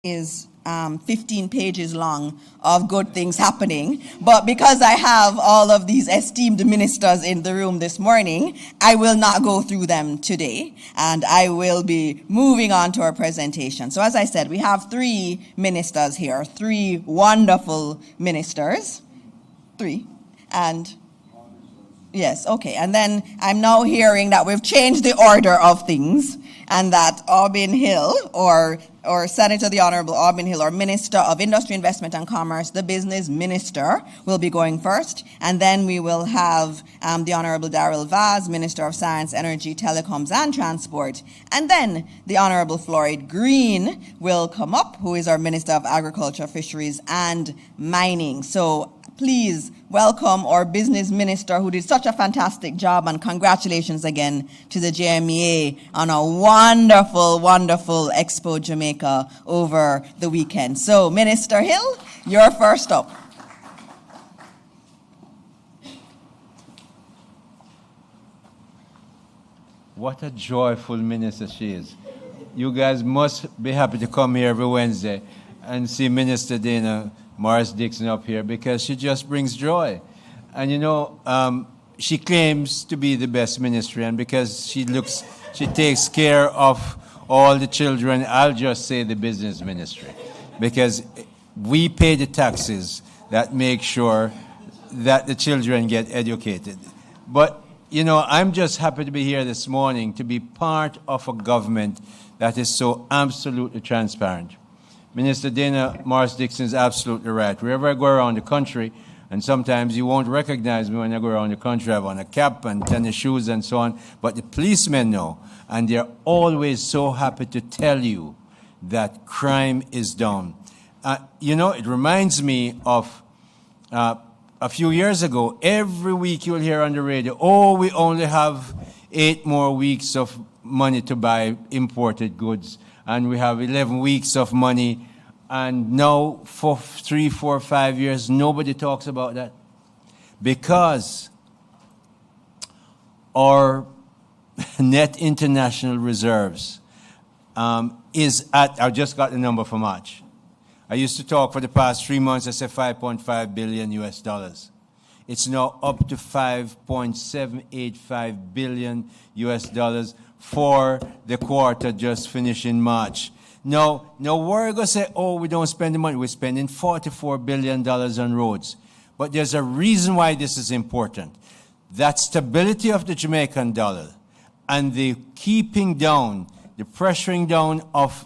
is 15 pages long of good things happening. But because I have all of these esteemed ministers in the room this morning, I will not go through them today. And I will be moving on to our presentation. So as I said, we have 3 ministers here, 3 wonderful ministers. 3. And yes, okay. And then I'm now hearing that we've changed the order of things and that Aubin Hill, or Senator the Honorable Aubin Hill, or Minister of Industry, Investment and Commerce, the Business Minister, will be going first. And then we will have the Honorable Darrell Vaz, Minister of Science, Energy, Telecoms and Transport. And then the Honorable Floyd Green will come up, who is our Minister of Agriculture, Fisheries and Mining. So please welcome our business minister who did such a fantastic job, and congratulations again to the JMEA on a wonderful, wonderful Expo Jamaica over the weekend. So Minister Hill, you're first up. What a joyful minister she is. You guys must be happy to come here every Wednesday and see Minister Dana Morris Dixon up here, because she just brings joy. And you know, she claims to be the best ministry, and because she takes care of all the children, I'll just say the business ministry, because we pay the taxes that make sure that the children get educated. But you know, I'm just happy to be here this morning to be part of a government that is so absolutely transparent. Minister Dana Morris Dixon is absolutely right. Wherever I go around the country, and sometimes you won't recognize me when I go around the country, I have on a cap and tennis shoes and so on, but the policemen know, and they're always so happy to tell you that crime is down. You know, it reminds me of a few years ago. Every week you'll hear on the radio, oh, we only have 8 more weeks of money to buy imported goods, and we have 11 weeks of money, and now for 3, 4, 5 years, nobody talks about that. Because our net international reserves is at, I just got the number for March. I used to talk for the past 3 months, I said $5.5 billion US dollars. It's now up to $5.785 billion US dollars for the quarter just finished in March. Now we're going to say, oh, we don't spend the money. We're spending $44 billion on roads. But there's a reason why this is important. That stability of the Jamaican dollar and the keeping down, the pressuring down of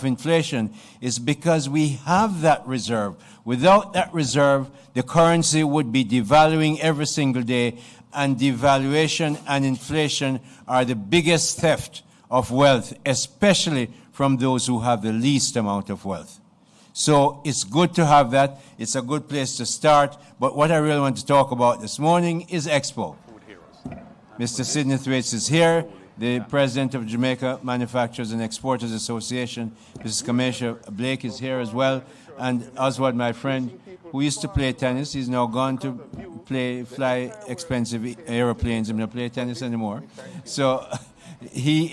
inflation is because we have that reserve. Without that reserve, the currency would be devaluing every single day, and devaluation and inflation are the biggest theft of wealth, especially from those who have the least amount of wealth. So it's good to have that. It's a good place to start. But what I really want to talk about this morning is Expo. Mr. Sidney Thwaites is here, the president of Jamaica Manufacturers and Exporters Association. Mrs. Kamesha Blake is here as well. And Oswald, my friend, who used to play tennis, he's now gone to fly expensive aeroplanes and not play tennis anymore. So he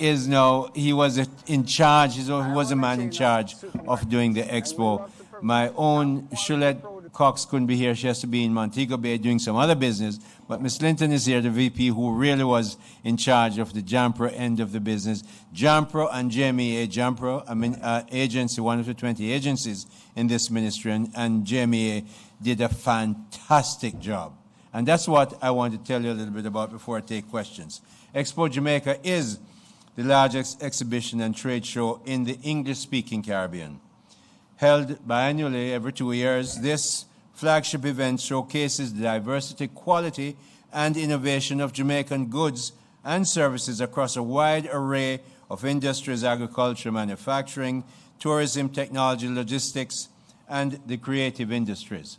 was in charge, he was a man in charge of doing the Expo. My own Shulette Cox couldn't be here. She has to be in Montego Bay doing some other business. But Ms. Linton is here, the VP, who really was in charge of the JAMPRO end of the business. JAMPRO and JMEA, JAMPRO, agency, one of the 20 agencies in this ministry, and JMEA did a fantastic job. And that's what I want to tell you a little bit about before I take questions. Expo Jamaica is the largest exhibition and trade show in the English-speaking Caribbean. Held biannually every 2 years, this flagship event showcases the diversity, quality, and innovation of Jamaican goods and services across a wide array of industries: agriculture, manufacturing, tourism, technology, logistics, and the creative industries.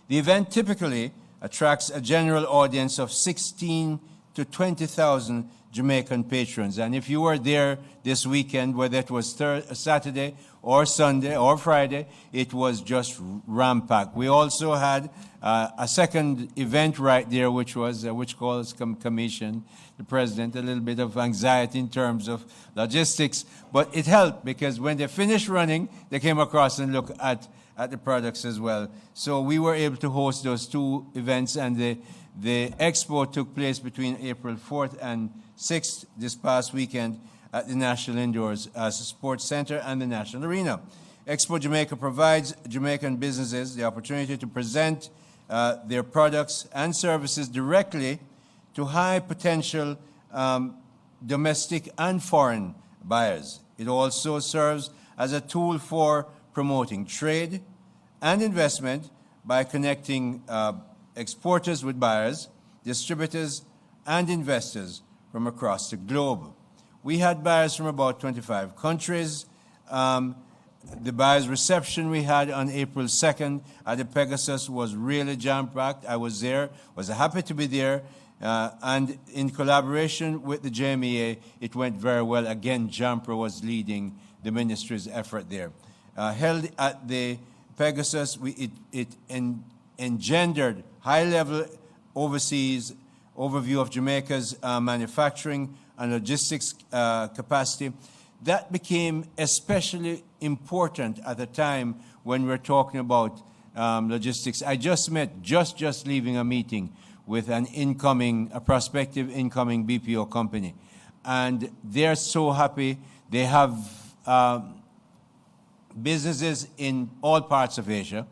The event typically attracts a general audience of 16,000 to 20,000 Jamaican patrons. And if you were there this weekend, whether it was Saturday or Sunday or Friday, it was just rampacked. We also had a second event right there, which was which calls commission the president a little bit of anxiety in terms of logistics, but it helped because when they finished running, they came across and looked at the products as well. So we were able to host those two events, and the expo took place between April 4th and 6th this past weekend at the National Indoors Sports Center and the National Arena. Expo Jamaica provides Jamaican businesses the opportunity to present their products and services directly to high potential domestic and foreign buyers. It also serves as a tool for promoting trade and investment by connecting exporters with buyers, distributors, and investors from across the globe. We had buyers from about 25 countries. The buyers' reception we had on April 2nd at the Pegasus was really jam-packed. I was there, was happy to be there, and in collaboration with the JMEA, it went very well. Again, JAMPRA was leading the ministry's effort there. Held at the Pegasus, it engendered high-level overseas overview of Jamaica's manufacturing and logistics capacity. That became especially important at the time when we're talking about logistics. I just met, just leaving a meeting with a prospective incoming BPO company. And they're so happy. They have businesses in all parts of Asia.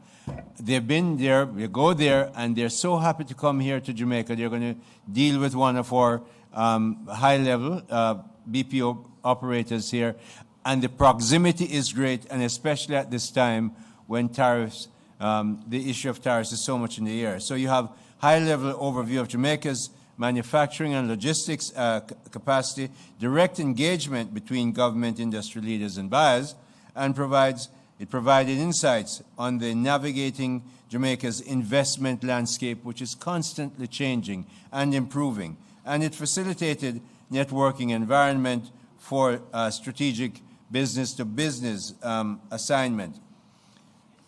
They've been there, they go there, and they're so happy to come here to Jamaica. They're going to deal with one of our high-level BPO operators here. And the proximity is great, and especially at this time when tariffs, the issue of tariffs is so much in the air. So you have high-level overview of Jamaica's manufacturing and logistics capacity, direct engagement between government, industry leaders, and buyers, and it provided insights on the navigating Jamaica's investment landscape, which is constantly changing and improving. And it facilitated networking environment for strategic business-to-business assignment.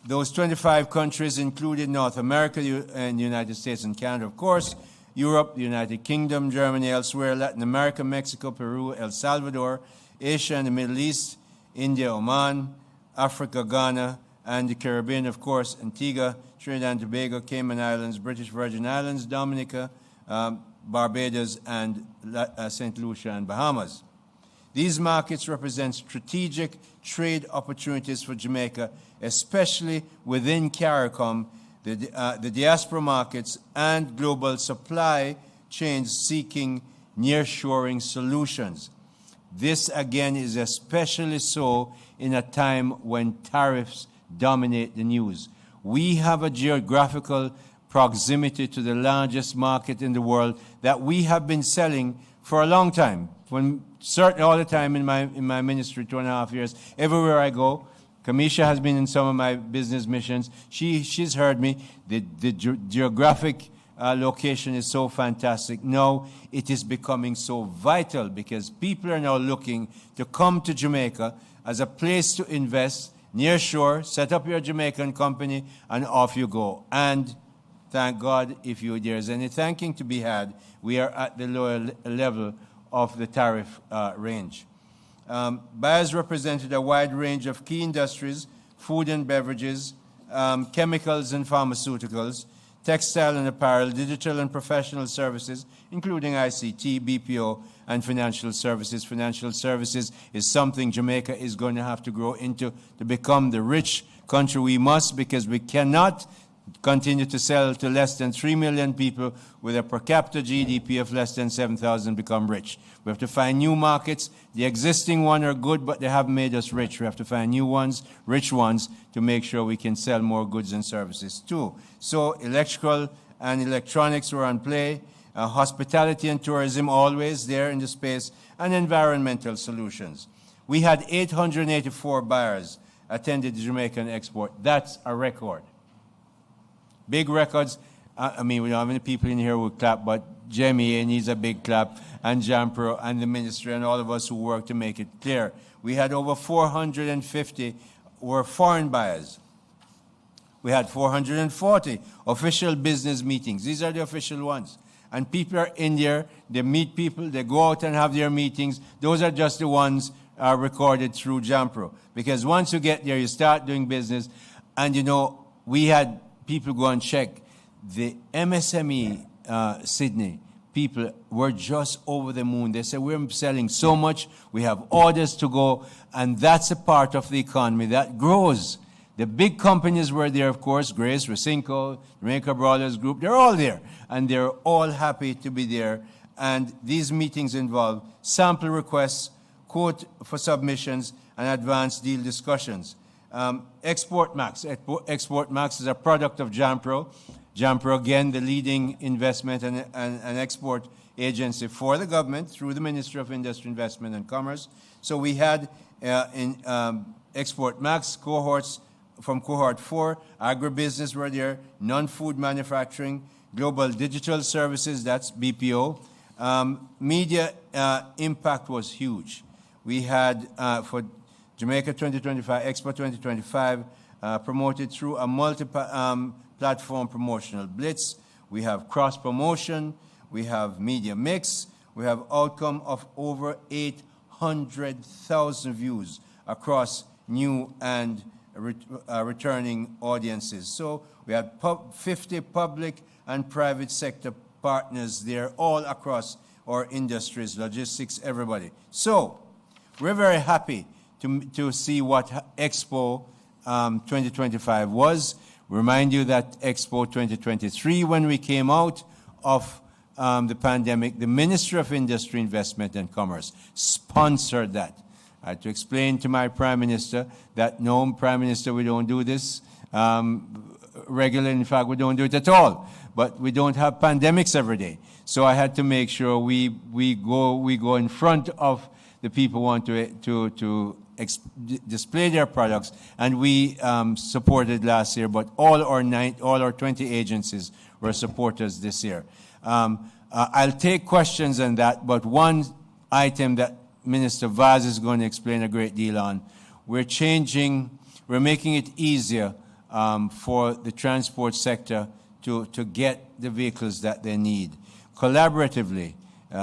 Those 25 countries included North America and the United States and Canada, of course, Europe, the United Kingdom, Germany, elsewhere, Latin America, Mexico, Peru, El Salvador, Asia and the Middle East, India, Oman, Africa, Ghana, and the Caribbean, of course, Antigua, Trinidad and Tobago, Cayman Islands, British Virgin Islands, Dominica, Barbados, and St. Lucia and Bahamas. These markets represent strategic trade opportunities for Jamaica, especially within CARICOM, the diaspora markets, and global supply chains seeking nearshoring solutions. This, again, is especially so in a time when tariffs dominate the news. We have a geographical proximity to the largest market in the world that we have been selling for a long time. Certainly all the time in my ministry, 2.5 years, everywhere I go. Kamisha has been in some of my business missions. She's heard me. The geographic location is so fantastic. Now it is becoming so vital because people are now looking to come to Jamaica as a place to invest, near shore, set up your Jamaican company, and off you go. And thank God, if there's any thanking to be had, we are at the lower level of the tariff range. Buyers represented a wide range of key industries, food and beverages, chemicals and pharmaceuticals, textile and apparel, digital and professional services, including ICT, BPO, and financial services. Financial services is something Jamaica is going to have to grow into to become the rich country we must, because we cannot continue to sell to less than 3 million people with a per capita GDP of less than 7,000 become rich. We have to find new markets. The existing ones are good, but they haven't made us rich. We have to find new ones, rich ones, to make sure we can sell more goods and services too. So electrical and electronics were on play, hospitality and tourism always there in the space, and environmental solutions. We had 884 buyers attended the Jamaican Export. That's a record. Big records. I mean, we don't have any people in here who clap, but Jemmy needs a big clap, and Jampro and the ministry and all of us who worked to make it clear. We had over 450 were foreign buyers. We had 440 official business meetings. These are the official ones. And people are in there, they meet people, they go out and have their meetings. Those are just the ones recorded through Jampro. Because once you get there, you start doing business. And you know, we had people go and check. The MSME Sydney people were just over the moon. They said, we're selling so much, we have orders to go, and that's a part of the economy that grows. The big companies were there, of course, Grace, Racinco, Jamaica Brothers Group, they're all there, and they're all happy to be there. And these meetings involve sample requests, quote for submissions, and advanced deal discussions. Export Max. Export Max is a product of Jampro. Jampro, again, the leading investment and export agency for the government through the Ministry of Industry, Investment and Commerce. So we had in Export Max cohorts from cohort 4, agribusiness were there, non-food manufacturing, global digital services, that's BPO. Media impact was huge. We had for Jamaica 2025, Expo 2025, promoted through a multi-platform promotional blitz. We have cross-promotion, we have media mix, we have outcome of over 800,000 views across new and returning audiences. So we had 50 public and private sector partners there all across our industries, logistics, everybody. So we're very happy to see what Expo 2025 was. Remind you that Expo 2023, when we came out of the pandemic, the Ministry of Industry, Investment and Commerce sponsored that. I had to explain to my Prime Minister that, no, Prime Minister, we don't do this regularly. In fact, we don't do it at all. But we don't have pandemics every day. So I had to make sure we go in front of the people who want to display their products. And we supported last year, but all our 20 agencies were supporters this year. I'll take questions on that, but one item that Minister Vaz is going to explain a great deal on, we're making it easier for the transport sector to get the vehicles that they need. Collaboratively,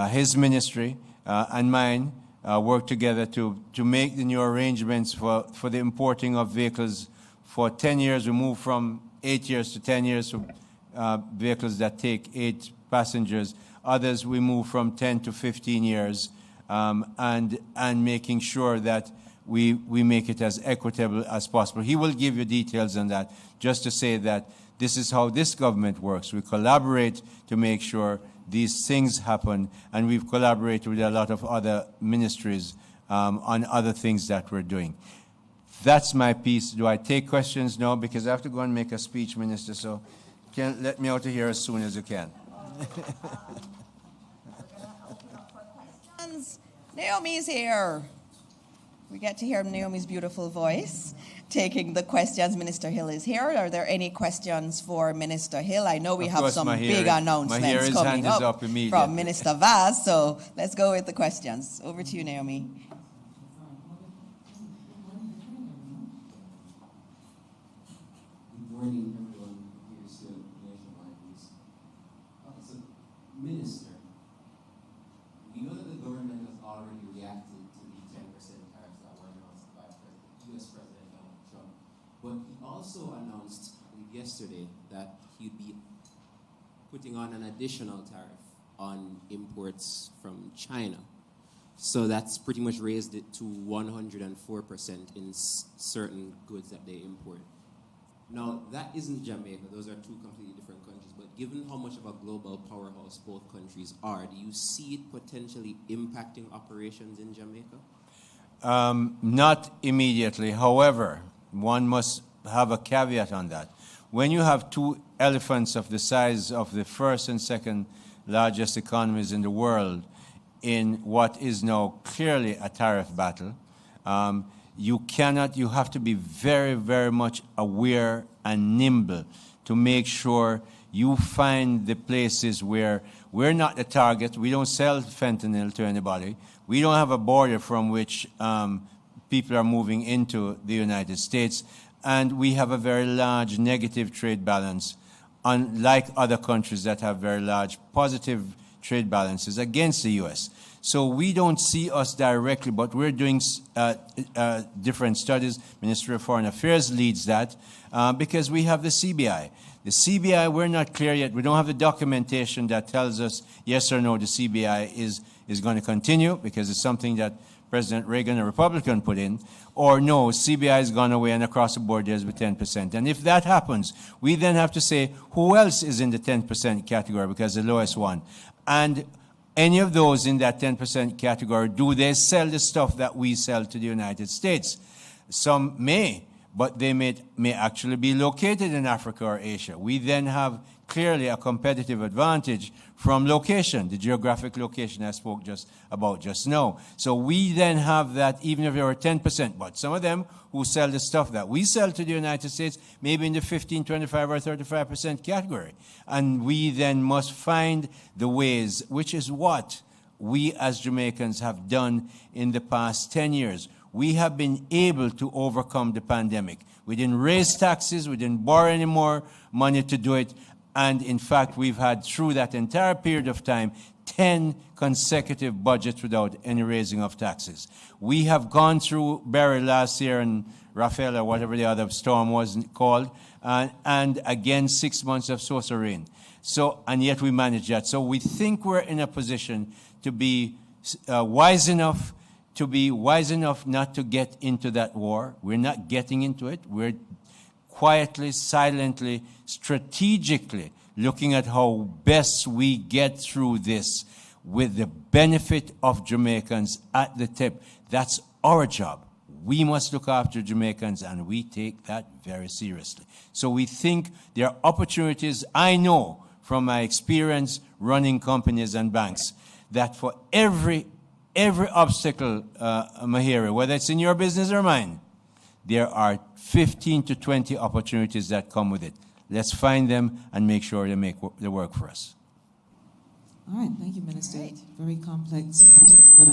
his ministry and mine work together to make the new arrangements for the importing of vehicles. For 10 years, we moved from 8 years to 10 years for vehicles that take 8 passengers. Others, we move from 10 to 15 years. And making sure that we make it as equitable as possible. He will give you details on that, just to say that this is how this government works. We collaborate to make sure these things happen, and we've collaborated with a lot of other ministries on other things that we're doing. That's my piece. Do I take questions? No, because I have to go and make a speech, Minister, so let me out of here as soon as you can. Naomi's here. We get to hear Naomi's beautiful voice. Taking the questions, Minister Hill is here. Are there any questions for Minister Hill? I know we have some big announcements coming up from Minister Vaz, so let's go with the questions. Over to you, Naomi. Good morning, everyone. Here is the nationwide news. So, Minister, we know that the government has already reacted to the 10% tariffs that were announced by U.S. President Donald Trump. But he also announced, I believe yesterday, that he'd be putting on an additional tariff on imports from China. So that's pretty much raised it to 104% in certain goods that they import. Now, that isn't Jamaica. Those are two completely different countries. But given how much of a global powerhouse both countries are, do you see it potentially impacting operations in Jamaica? Not immediately. However, one must have a caveat on that. When you have two elephants of the size of the first and second largest economies in the world in what is now clearly a tariff battle, you have to be very, very much aware and nimble to make sure you find the places where we're not the target. We don't sell fentanyl to anybody. We don't have a border from which people are moving into the United States. And we have a very large negative trade balance, unlike other countries that have very large positive trade balances against the U.S. So we don't see us directly, but we're doing different studies. Ministry of Foreign Affairs leads that because we have the CBI. The CBI, we're not clear yet. We don't have the documentation that tells us yes or no the CBI is going to continue because it's something that President Reagan, a Republican, put in, or no, CBI has gone away and across the board there's with 10%. And if that happens, we then have to say who else is in the 10% category because the lowest one. And any of those in that 10% category, do they sell the stuff that we sell to the United States? Some may, but they may actually be located in Africa or Asia. We then have clearly a competitive advantage from location, the geographic location I spoke about just now. So we then have that even if there are 10%, but some of them who sell the stuff that we sell to the United States, maybe in the 15, 25, or 35% category. And we then must find the ways, which is what we as Jamaicans have done in the past 10 years. We have been able to overcome the pandemic. We didn't raise taxes, we didn't borrow any more money to do it, and in fact, we've had, through that entire period of time, 10 consecutive budgets without any raising of taxes. We have gone through Barry last year and Rafael, or whatever the other storm was called, and again 6 months of so-so rain. So, and yet we managed that. So we think we're in a position to be wise enough not to get into that war. We're not getting into it. We're quietly, silently, strategically looking at how best we get through this with the benefit of Jamaicans at the tip. That's our job. We must look after Jamaicans, and we take that very seriously. So we think there are opportunities. I know from my experience running companies and banks that for every obstacle, Mahiri, whether it's in your business or mine, there are 15 to 20 opportunities that come with it. Let's find them and make sure they make the work for us. All right, thank you, Minister. Very complex matters, but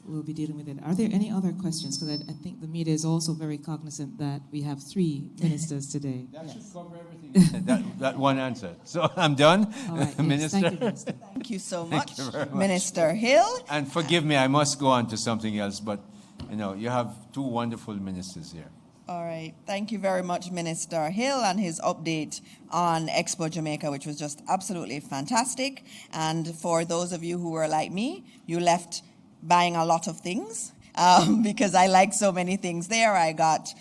we'll be dealing with it. Are there any other questions? Because I think the media is also very cognizant that we have 3 ministers today. That should cover everything. that one answer. So I'm done, all right, Minister. Yes, thank you, Minister. Thank you so Thank much, you very much. Minister Hill. And forgive me, I must go on to something else, but you know, you have 2 wonderful ministers here. All right. Thank you very much, Minister Hill, and his update on Expo Jamaica, which was just absolutely fantastic. And for those of you who were like me, you left buying a lot of things because I like so many things there. I got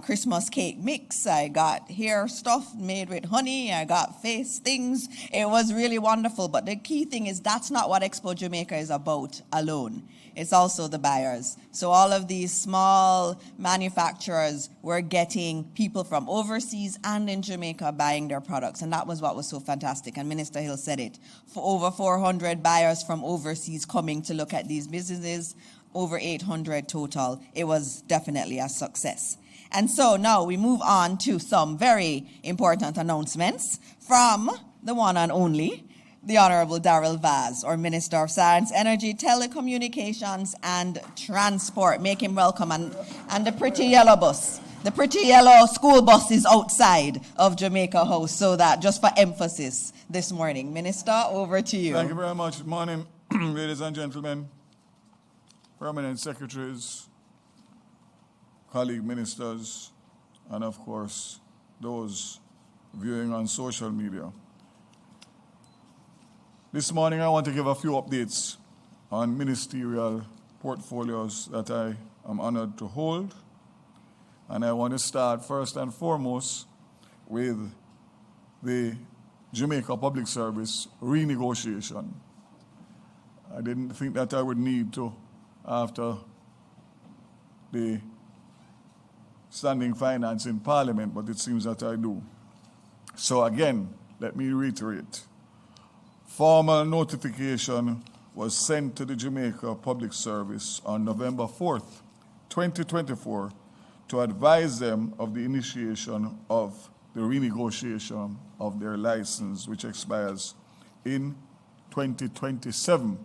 Christmas cake mix. I got hair stuff made with honey. I got face things. It was really wonderful. But the key thing is that's not what Expo Jamaica is about alone. It's also the buyers. So all of these small manufacturers were getting people from overseas and in Jamaica buying their products. And that was what was so fantastic. And Minister Hill said it. For over 400 buyers from overseas coming to look at these businesses, over 800 total. It was definitely a success. And so now we move on to some very important announcements from the one and only, the Honorable Darrell Vaz, or Minister of Science, Energy, Telecommunications, and Transport. Make him welcome. And the pretty yellow bus. The pretty yellow school bus is outside of Jamaica House, so that just for emphasis this morning. Minister, over to you. Thank you very much. Good morning, ladies and gentlemen, permanent secretaries, colleague ministers, and of course, those viewing on social media. This morning, I want to give a few updates on ministerial portfolios that I am honored to hold. And I want to start first and foremost with the Jamaica Public Service renegotiation. I didn't think that I would need to after the standing finance in Parliament, but it seems that I do. So again, let me reiterate. Formal notification was sent to the Jamaica Public Service on November 4th, 2024, to advise them of the initiation of the renegotiation of their license, which expires in 2027.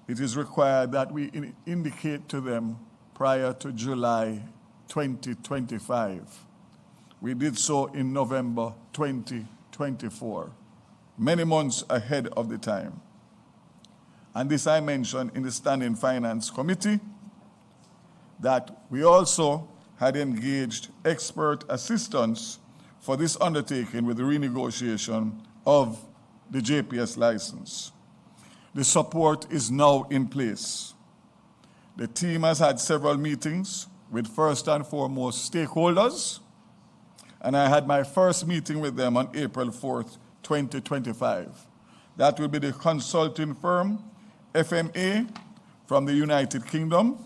It is required that we indicate to them prior to July 2025. We did so in November 2024, many months ahead of the time. And this I mentioned in the Standing Finance Committee, that we also had engaged expert assistance for this undertaking with the renegotiation of the JPS license. The support is now in place. The team has had several meetings with first and foremost stakeholders, and I had my first meeting with them on April 4th, 2025. That will be the consulting firm, FMA, from the United Kingdom,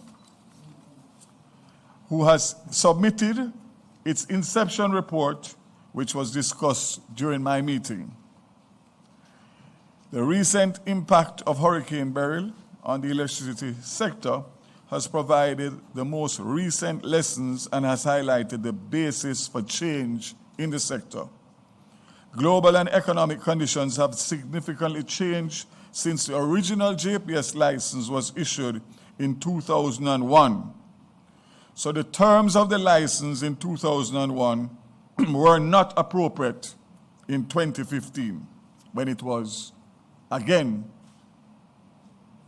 who has submitted its inception report, which was discussed during my meeting. The recent impact of Hurricane Beryl on the electricity sector has provided the most recent lessons and has highlighted the basis for change in the sector. Global and economic conditions have significantly changed since the original JPS license was issued in 2001. So the terms of the license in 2001 were not appropriate in 2015 when it was again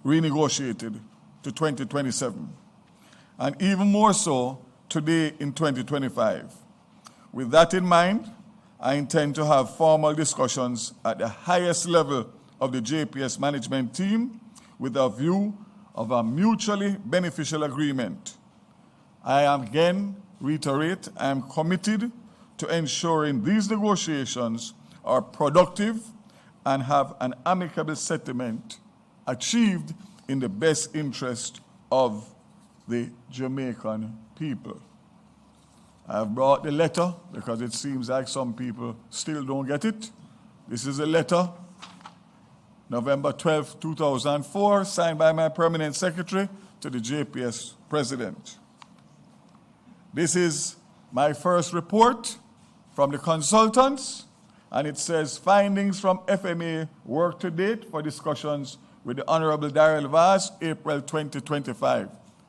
renegotiated to 2027, and even more so today in 2025. With that in mind, I intend to have formal discussions at the highest level of the JPS management team with a view of a mutually beneficial agreement. I again reiterate, I am committed to ensuring these negotiations are productive and have an amicable settlement achieved in the best interest of the Jamaican people. I've brought the letter because it seems like some people still don't get it. This is a letter, November 12, 2004, signed by my permanent secretary to the JPS president. This is my first report from the consultants, and it says findings from FMA work to date for discussions with the Honorable Darrell Vaz, April 2025.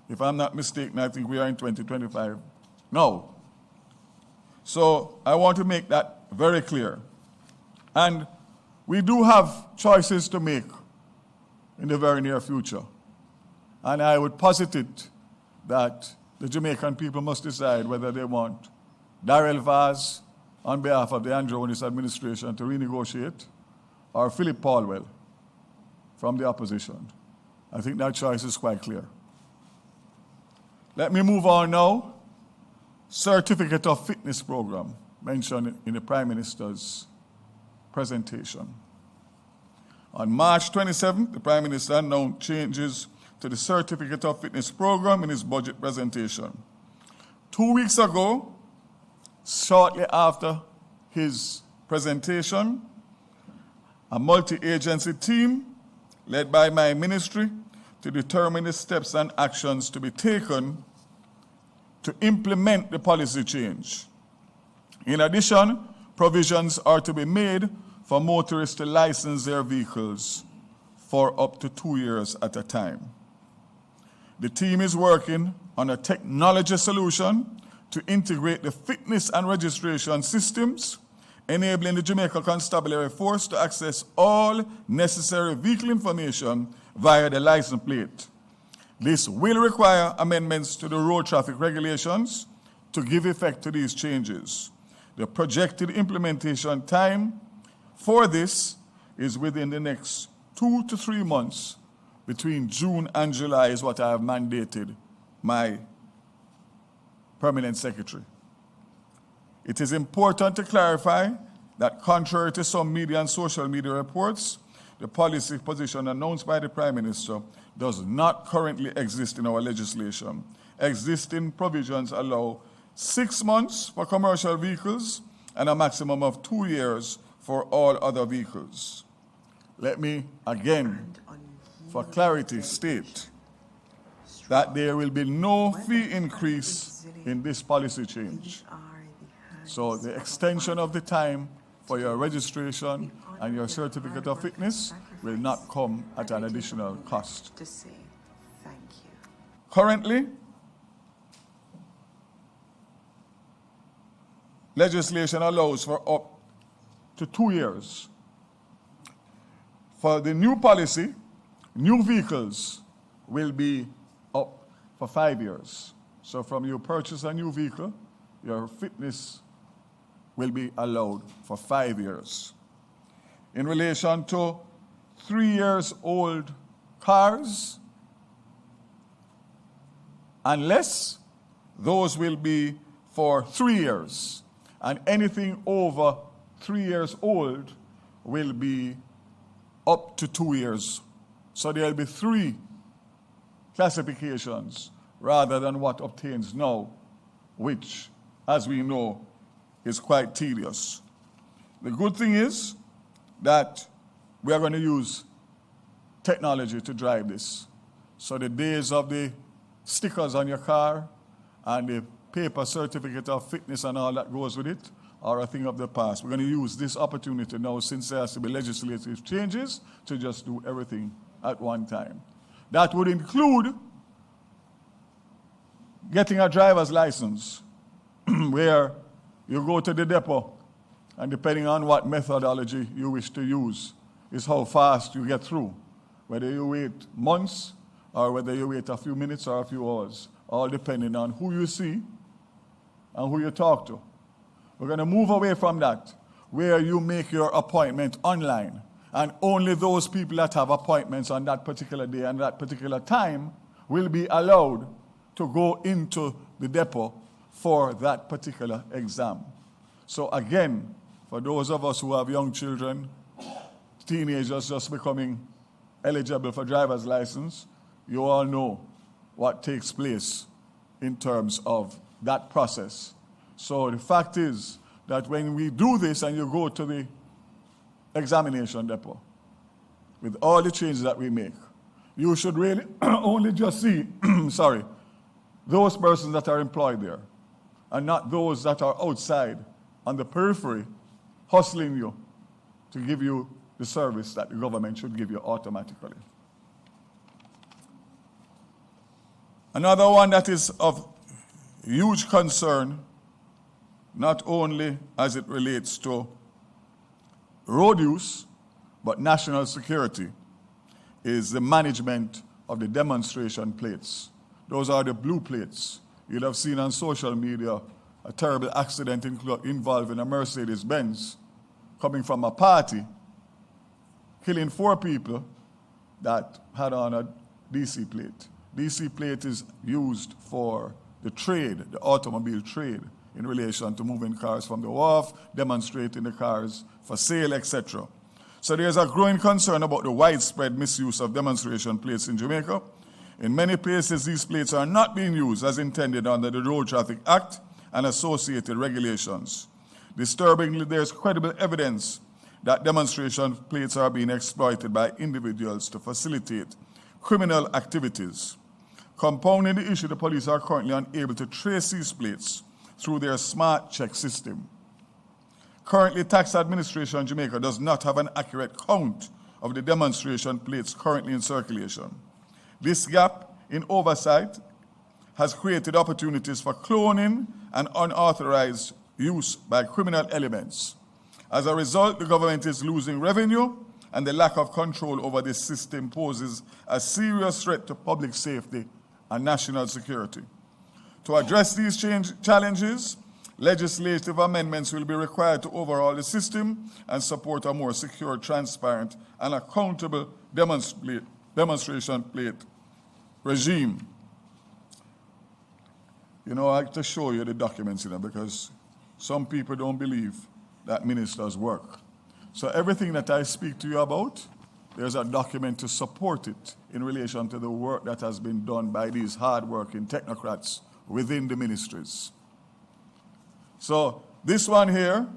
If I'm not mistaken, I think we are in 2025. No. So I want to make that very clear. And we do have choices to make in the very near future. And I would posit it that the Jamaican people must decide whether they want Darrell Vaz on behalf of the Andronis administration to renegotiate, or Philip Paulwell from the opposition. I think that choice is quite clear. Let me move on now. Certificate of Fitness Program, mentioned in the Prime Minister's presentation. On March 27th, the Prime Minister announced changes to the Certificate of Fitness Program in his budget presentation. 2 weeks ago, shortly after his presentation, a multi-agency team led by my ministry to determine the steps and actions to be taken to implement the policy change. In addition, provisions are to be made for motorists to license their vehicles for up to 2 years at a time. The team is working on a technology solution to integrate the fitness and registration systems, enabling the Jamaica Constabulary Force to access all necessary vehicle information via the license plate. This will require amendments to the road traffic regulations to give effect to these changes. The projected implementation time for this is within the next 2 to 3 months, between June and July is what I have mandated my permanent secretary. It is important to clarify that contrary to some media and social media reports, the policy position announced by the Prime Minister does not currently exist in our legislation. Existing provisions allow 6 months for commercial vehicles and a maximum of 2 years for all other vehicles. Let me again, for clarity, state that there will be no fee increase in this policy change. So the extension of the time for your registration and your certificate of fitness will not come at an additional cost. To say thank you. Currently, legislation allows for up to 2 years. For the new policy, new vehicles will be up for 5 years. So from you purchase a new vehicle, your fitness will be allowed for 5 years. In relation to 3 years old cars, unless those will be for 3 years, and anything over 3 years old will be up to 2 years. So there'll be 3 classifications rather than what obtains now, which, as we know, is quite tedious. The good thing is that we are going to use technology to drive this. So the days of the stickers on your car and the paper certificate of fitness and all that goes with it are a thing of the past. We're going to use this opportunity now, since there has to be legislative changes, to just do everything at one time. That would include getting a driver's license, where you go to the depot, and depending on what methodology you wish to use, is how fast you get through. Whether you wait months, or whether you wait a few minutes or a few hours, all depending on who you see and who you talk to. We're going to move away from that, where you make your appointment online, and only those people that have appointments on that particular day and that particular time will be allowed to go into the depot for that particular exam. So again, for those of us who have young children, teenagers just becoming eligible for driver's license, you all know what takes place in terms of that process. So the fact is that when we do this and you go to the examination depot, with all the changes that we make, you should really only just see, those persons that are employed there, and not those that are outside on the periphery hustling you to give you the service that the government should give you automatically. Another one that is of huge concern, not only as it relates to road use, but national security, is the management of the demonstration plates. Those are the blue plates. You'll have seen on social media a terrible accident involving a Mercedes-Benz coming from a party, killing 4 people that had on a DC plate. DC plate is used for the trade, the automobile trade, in relation to moving cars from the wharf, demonstrating the cars for sale, etc. So there's a growing concern about the widespread misuse of demonstration plates in Jamaica. In many places, these plates are not being used as intended under the Road Traffic Act and associated regulations. Disturbingly, there's credible evidence that demonstration plates are being exploited by individuals to facilitate criminal activities. Compounding the issue, the police are currently unable to trace these plates through their smart check system. Currently, Tax Administration Jamaica does not have an accurate count of the demonstration plates currently in circulation. This gap in oversight has created opportunities for cloning and unauthorized use by criminal elements. As a result, the government is losing revenue, and the lack of control over this system poses a serious threat to public safety and national security. To address these challenges, legislative amendments will be required to overhaul the system and support a more secure, transparent, and accountable demonstration plate regime. You know, I have to show you the documents, because some people don't believe that ministers work. So everything that I speak to you about, there's a document to support it in relation to the work that has been done by these hard-working technocrats within the ministries. So this one here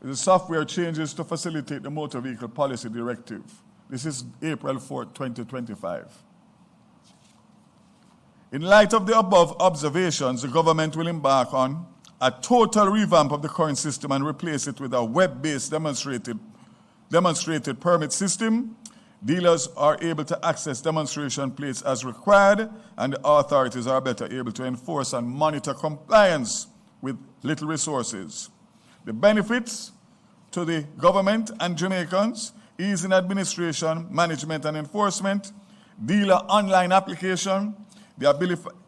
is the software changes to facilitate the Motor Vehicle Policy Directive. This is April 4th, 2025. In light of the above observations, the government will embark on a total revamp of the current system and replace it with a web-based demonstrated permit system. Dealers are able to access demonstration plates as required, and the authorities are better able to enforce and monitor compliance with little resources. The benefits to the government and Jamaicans: ease in administration, management, and enforcement, dealer online application, the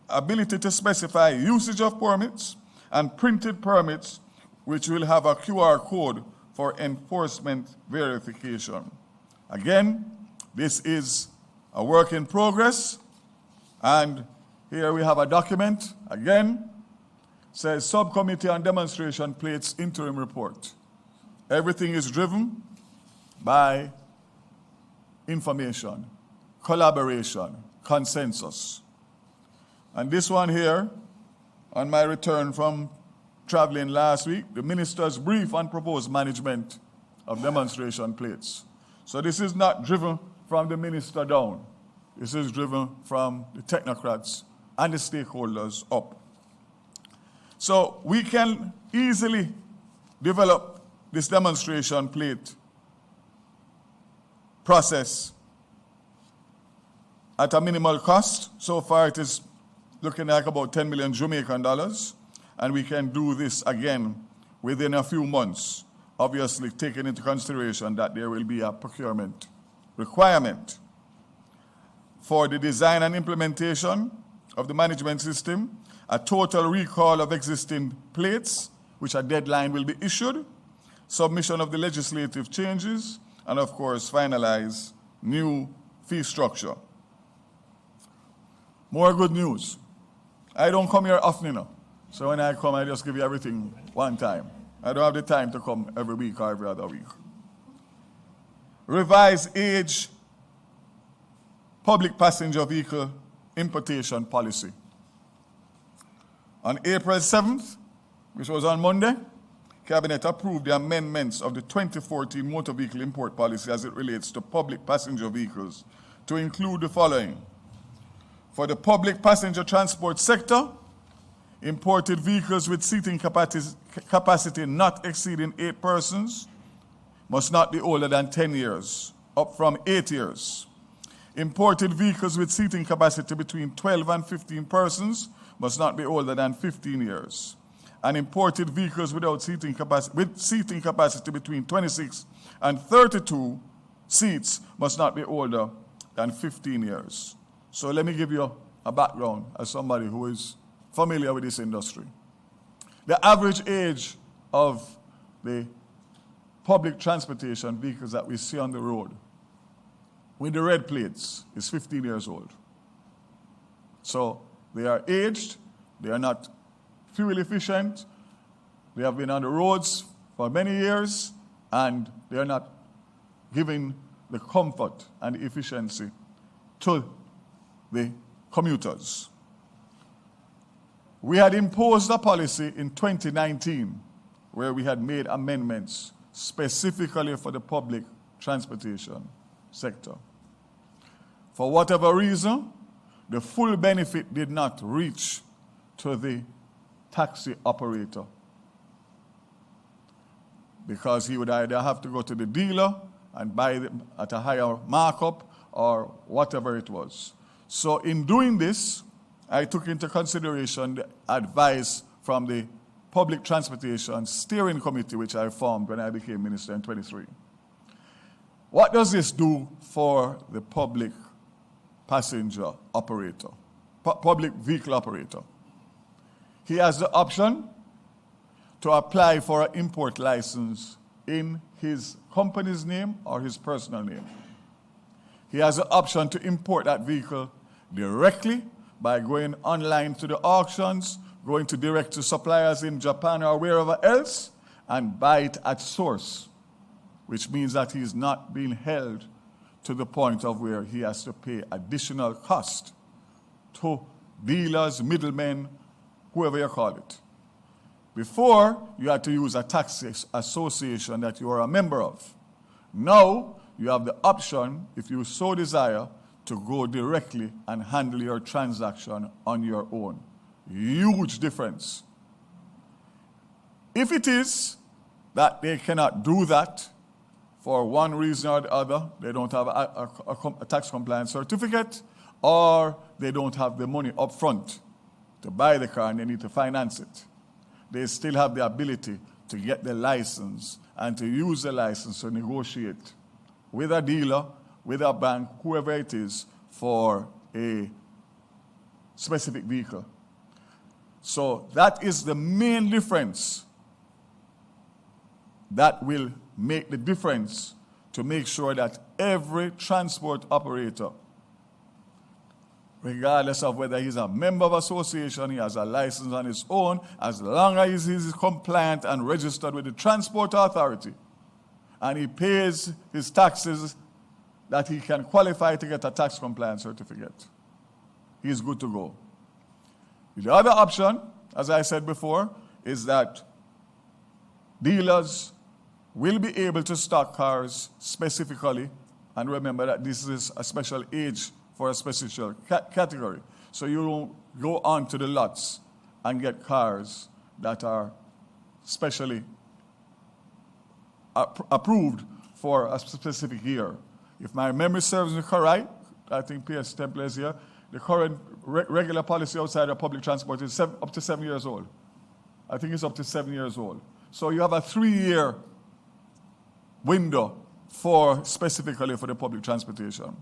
ability to specify usage of permits, and printed permits, which will have a QR code for enforcement verification. Again, this is a work in progress, and here we have a document. Again, says Subcommittee on Demonstration Plates Interim Report. Everything is driven by information, collaboration, consensus. And this one here, on my return from traveling last week, the minister's brief on proposed management of demonstration plates. So this is not driven from the minister down. This is driven from the technocrats and the stakeholders up. So we can easily develop this demonstration plate process at a minimal cost. So far it is looking like about 10 million Jamaican dollars, and we can do this again within a few months, obviously taking into consideration that there will be a procurement requirement. For the design and implementation of the management system, a total recall of existing plates, which a deadline will be issued, submission of the legislative changes, and of course finalize new fee structure. More good news. I don't come here often enough. So when I come, I just give you everything one time. I don't have the time to come every week or every other week. Revised age public passenger vehicle importation policy. On April 7th, which was on Monday, Cabinet approved the amendments of the 2014 motor vehicle import policy as it relates to public passenger vehicles to include the following. For the public passenger transport sector, imported vehicles with seating capacity not exceeding 8 persons must not be older than 10 years, up from 8 years. Imported vehicles with seating capacity between 12 and 15 persons must not be older than 15 years. And imported vehicles without seating capacity between 26 and 32 seats must not be older than 15 years. So let me give you a background as somebody who is familiar with this industry. The average age of the public transportation vehicles that we see on the road with the red plates is 15 years old. So they are aged, they are not fuel efficient, they have been on the roads for many years, and they are not giving the comfort and efficiency to the commuters. We had imposed a policy in 2019 where we had made amendments specifically for the public transportation sector. For whatever reason, the full benefit did not reach to the taxi operator because he would either have to go to the dealer and buy them at a higher markup or whatever it was. So in doing this, I took into consideration the advice from the Public Transportation Steering Committee, which I formed when I became minister in 23. What does this do for the public passenger operator, public vehicle operator? He has the option to apply for an import license in his company's name or his personal name. He has the option to import that vehicle directly by going online to the auctions, going to direct to suppliers in Japan or wherever else, and buy it at source, which means that he's not being held to the point of where he has to pay additional cost to dealers, middlemen, whoever you call it. Before, you had to use a taxi association that you are a member of. Now, you have the option, if you so desire, to go directly and handle your transaction on your own. Huge difference If it is that they cannot do that for one reason or the other, they don't have a tax compliance certificate, or they don't have the money up front to buy the car and they need to finance it, they still have the ability to get the license and to use the license to negotiate with a dealer, with a bank, whoever it is, for a specific vehicle. So that is the main difference that will make the difference to make sure that every transport operator, regardless of whether he's a member of association, he has a license on his own, as long as he's compliant and registered with the transport authority, and he pays his taxes, that he can qualify to get a tax compliance certificate, he's good to go. The other option, as I said before, is that dealers will be able to stock cars specifically, and remember that this is a special age for a special category. So you don't go onto the lots and get cars that are specially approved for a specific year. If my memory serves me correct, I think PS Temple is here, the current regular policy outside of public transport is up to 7 years old. I think it's up to 7 years old. So you have a 3-year window specifically for the public transportation.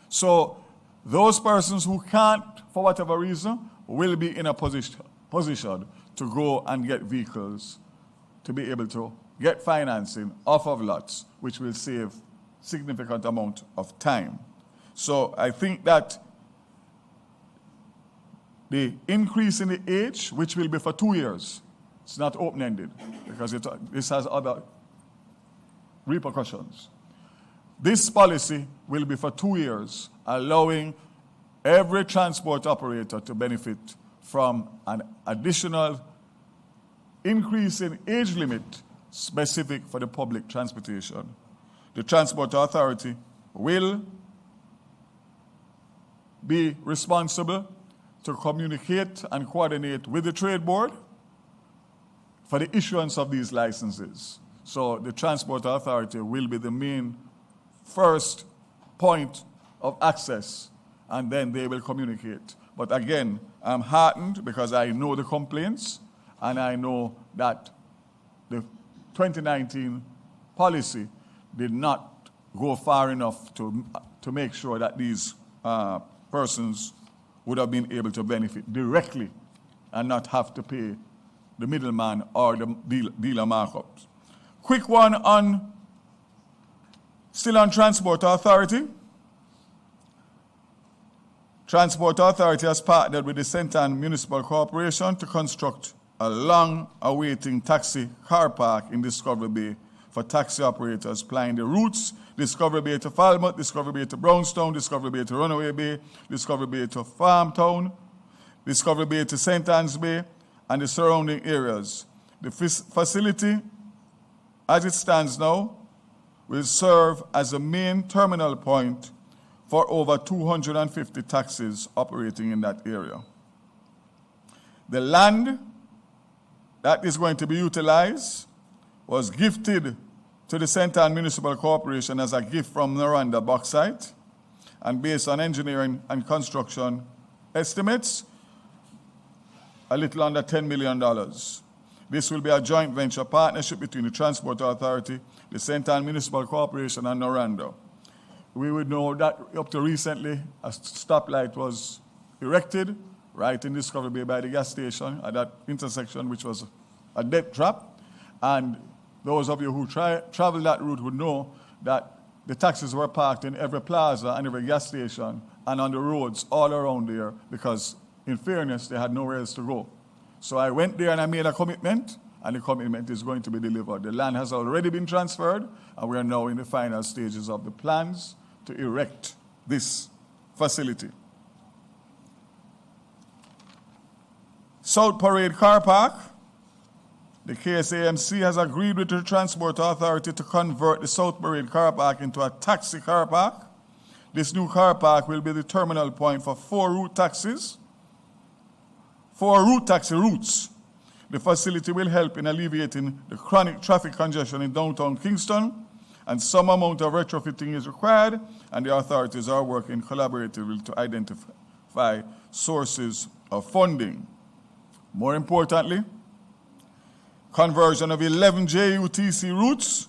So those persons who can't, for whatever reason, will be in a position to go and get vehicles, to be able to get financing off of lots, which will save significant amount of time. So I think that the increase in the age, which will be for 2 years, it's not open-ended, because this has other repercussions. This policy will be for 2 years, allowing every transport operator to benefit from an additional increase in age limit specific for the public transportation. The Transport Authority will be responsible to communicate and coordinate with the Trade Board for the issuance of these licenses. So the Transport Authority will be the main first point of access, and then they will communicate. But again, I'm heartened because I know the complaints, and I know that the 2019 policy did not go far enough to make sure that these persons would have been able to benefit directly and not have to pay the middleman or the dealer markups. Quick one still on Transport Authority. Transport Authority has partnered with the St. Ann Municipal Corporation to construct a long-awaiting taxi car park in Discovery Bay for taxi operators plying the routes Discovery Bay to Falmouth, Discovery Bay to Brownstown, Discovery Bay to Runaway Bay, Discovery Bay to Farmtown, Discovery Bay to St. Anne's Bay, and the surrounding areas. The facility, as it stands now, will serve as a main terminal point for over 250 taxis operating in that area. The land that is going to be utilized was gifted to the St. Ann Municipal Corporation as a gift from Noranda Bauxite, and based on engineering and construction estimates, a little under $10 million. This will be a joint venture partnership between the Transport Authority, the St. Ann Municipal Corporation, and Noranda. We would know that up to recently, a stoplight was erected right in Discovery Bay by the gas station at that intersection, which was a death trap. And those of you who travel that route would know that the taxis were parked in every plaza and every gas station and on the roads all around there because, in fairness, they had nowhere else to go. So I went there and I made a commitment, and the commitment is going to be delivered. The land has already been transferred, and we are now in the final stages of the plans to erect this facility. South Parade Car Park. The KSAMC has agreed with the Transport Authority to convert the South Parade Car Park into a taxi car park. This new car park will be the terminal point for 4 route taxi routes. The facility will help in alleviating the chronic traffic congestion in downtown Kingston, and some amount of retrofitting is required, and the authorities are working collaboratively to identify sources of funding. More importantly, conversion of 11 JUTC routes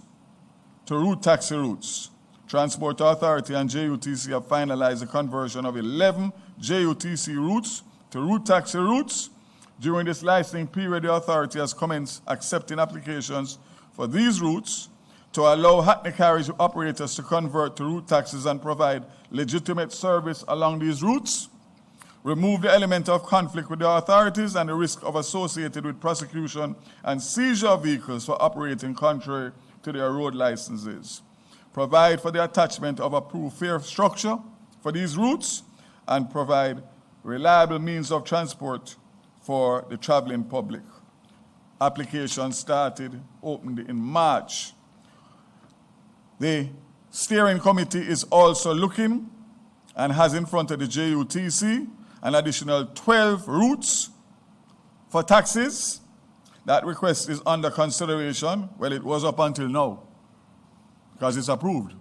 to route taxi routes. Transport Authority and JUTC have finalized the conversion of 11 JUTC routes to route taxi routes. During this licensing period, the authority has commenced accepting applications for these routes to allow Hackney carriage operators to convert to route taxis and provide legitimate service along these routes, remove the element of conflict with the authorities and the risk of associated with prosecution and seizure of vehicles for operating contrary to their road licenses, provide for the attachment of approved fare structure for these routes, and provide reliable means of transport for the traveling public. Application opened in March. The steering committee is also looking and has in front of the JUTC an additional 12 routes for taxis. That request is under consideration. Well, it was up until now because it's approved.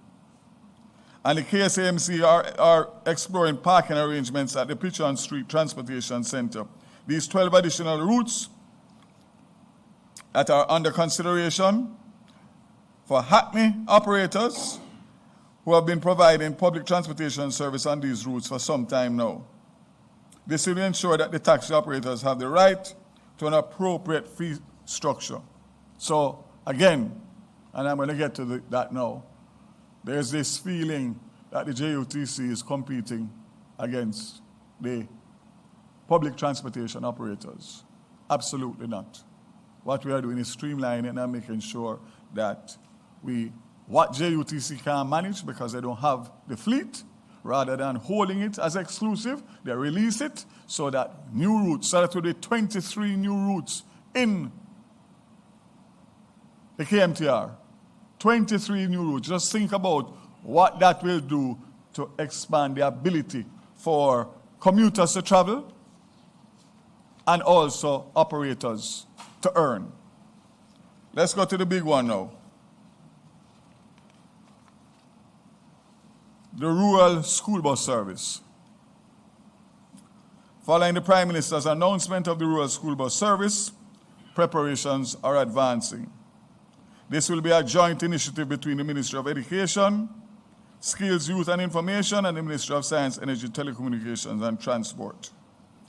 And the KSAMC are exploring parking arrangements at the Pichon Street Transportation Center. These 12 additional routes that are under consideration for Hackney operators who have been providing public transportation service on these routes for some time now. This will ensure that the taxi operators have the right to an appropriate fee structure. So again, and I'm going to get to that now, there's this feeling that the JUTC is competing against the public transportation operators. Absolutely not. What we are doing is streamlining and making sure that what JUTC can manage because they don't have the fleet, rather than holding it as exclusive, they release it so that new routes, so that will be 23 new routes in the KMTR. 23 new routes. Just think about what that will do to expand the ability for commuters to travel and also operators to earn. Let's go to the big one now. The rural school bus service. Following the Prime Minister's announcement of the rural school bus service, preparations are advancing. This will be a joint initiative between the Ministry of Education, Skills, Youth and Information, and the Ministry of Science, Energy, Telecommunications and Transport.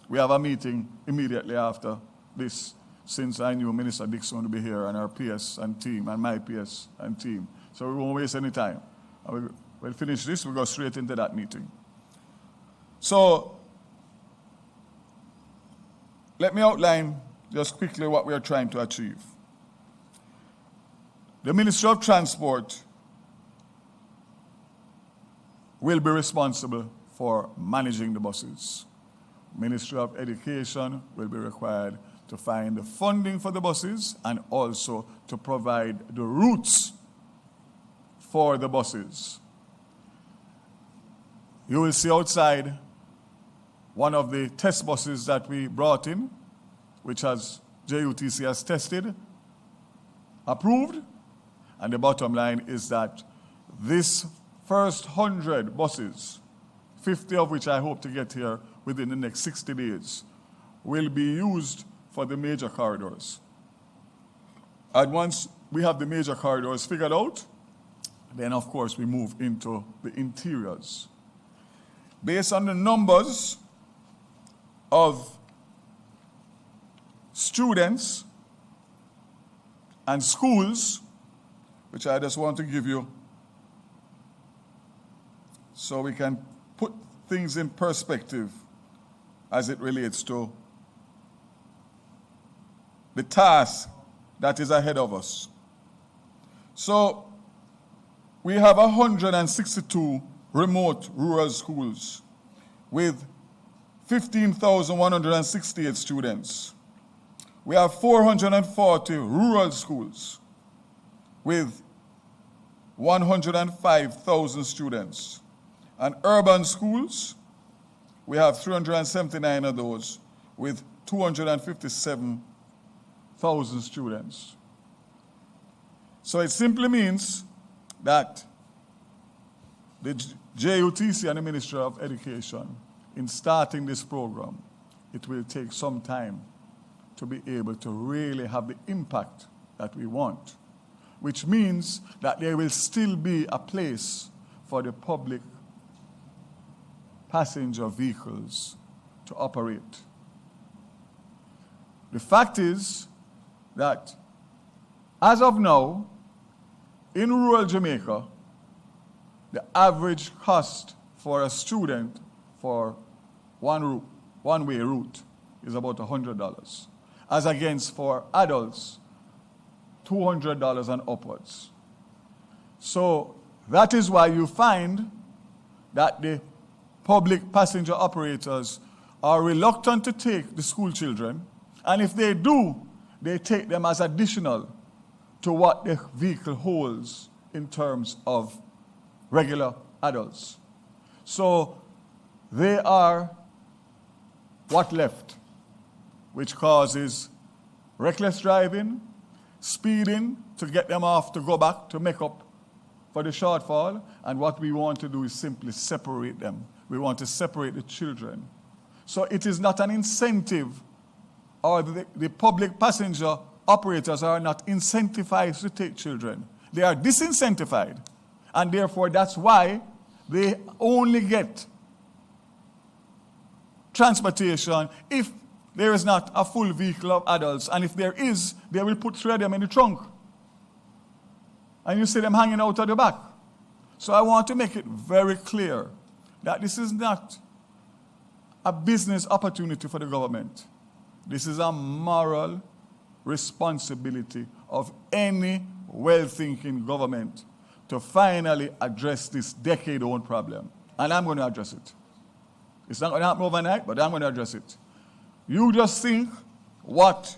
We have a meeting immediately after this, since I knew Minister Dixon would be here and our PS and team, and my PS and team. So we won't waste any time. We'll finish this, we'll go straight into that meeting. So, let me outline just quickly what we are trying to achieve. The Ministry of Transport will be responsible for managing the buses. Ministry of Education will be required to find the funding for the buses and also to provide the routes for the buses. You will see outside one of the test buses that we brought in, which JUTC has tested, approved, and the bottom line is that this first 100 buses, 50 of which I hope to get here within the next 60 days, will be used for the major corridors. And once we have the major corridors figured out, then of course we move into the interiors. Based on the numbers of students and schools, which I just want to give you so we can put things in perspective as it relates to the task that is ahead of us. So we have 162 remote rural schools with 15,168 students. We have 440 rural schools with 105,000 students. And urban schools, we have 379 of those with 257 1,000 students. So it simply means that the JUTC and the Ministry of Education, in starting this program, it will take some time to be able to really have the impact that we want, which means that there will still be a place for the public passenger vehicles to operate. The fact is that as of now, in rural Jamaica, the average cost for a student for one-way route is about $100, as against for adults, $200 and upwards. So that is why you find that the public passenger operators are reluctant to take the school children, and if they do, they take them as additional to what the vehicle holds in terms of regular adults. So they are what left, which causes reckless driving, speeding to get them off to go back to make up for the shortfall, and what we want to do is simply separate them. We want to separate the children. So it is not an incentive, or the public passenger operators are not incentivized to take children. They are disincentivized, and therefore that's why they only get transportation if there is not a full vehicle of adults, and if there is, they will put three of them in the trunk. And you see them hanging out at the back. So I want to make it very clear that this is not a business opportunity for the government. This is a moral responsibility of any well-thinking government to finally address this decade-old problem. And I'm going to address it. It's not going to happen overnight, but I'm going to address it. You just think what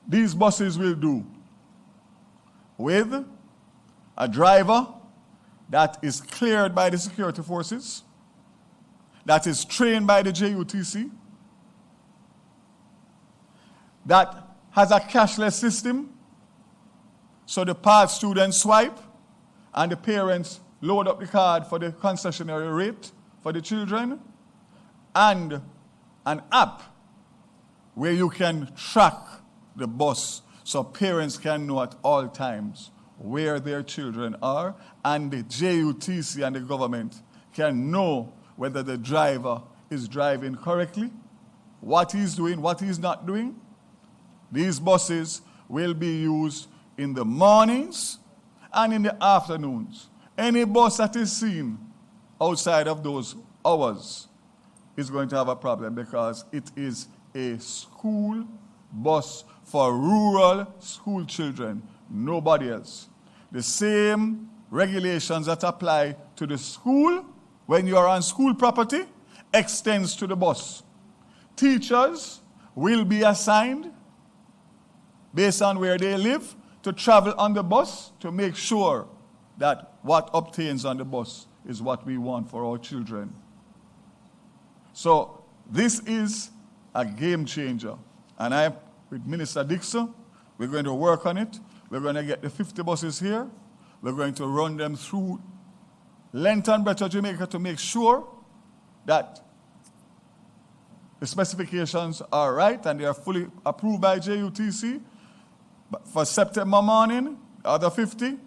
these buses will do with a driver that is cleared by the security forces, that is trained by the JUTC, that has a cashless system, so the part students swipe and the parents load up the card for the concessionary rate for the children, and an app where you can track the bus so parents can know at all times where their children are, and the JUTC and the government can know whether the driver is driving correctly, what he's doing, what he's not doing. These buses will be used in the mornings and in the afternoons. Any bus that is seen outside of those hours is going to have a problem, because it is a school bus for rural school children, nobody else. The same regulations that apply to the school when you are on school property extends to the bus. Teachers will be assigned based on where they live to travel on the bus to make sure that what obtains on the bus is what we want for our children. So this is a game changer. And with Minister Dixon, we're going to work on it. We're going to get the 50 buses here. We're going to run them through length and breadth of Jamaica to make sure that the specifications are right and they are fully approved by JUTC. But for September morning, the other 50,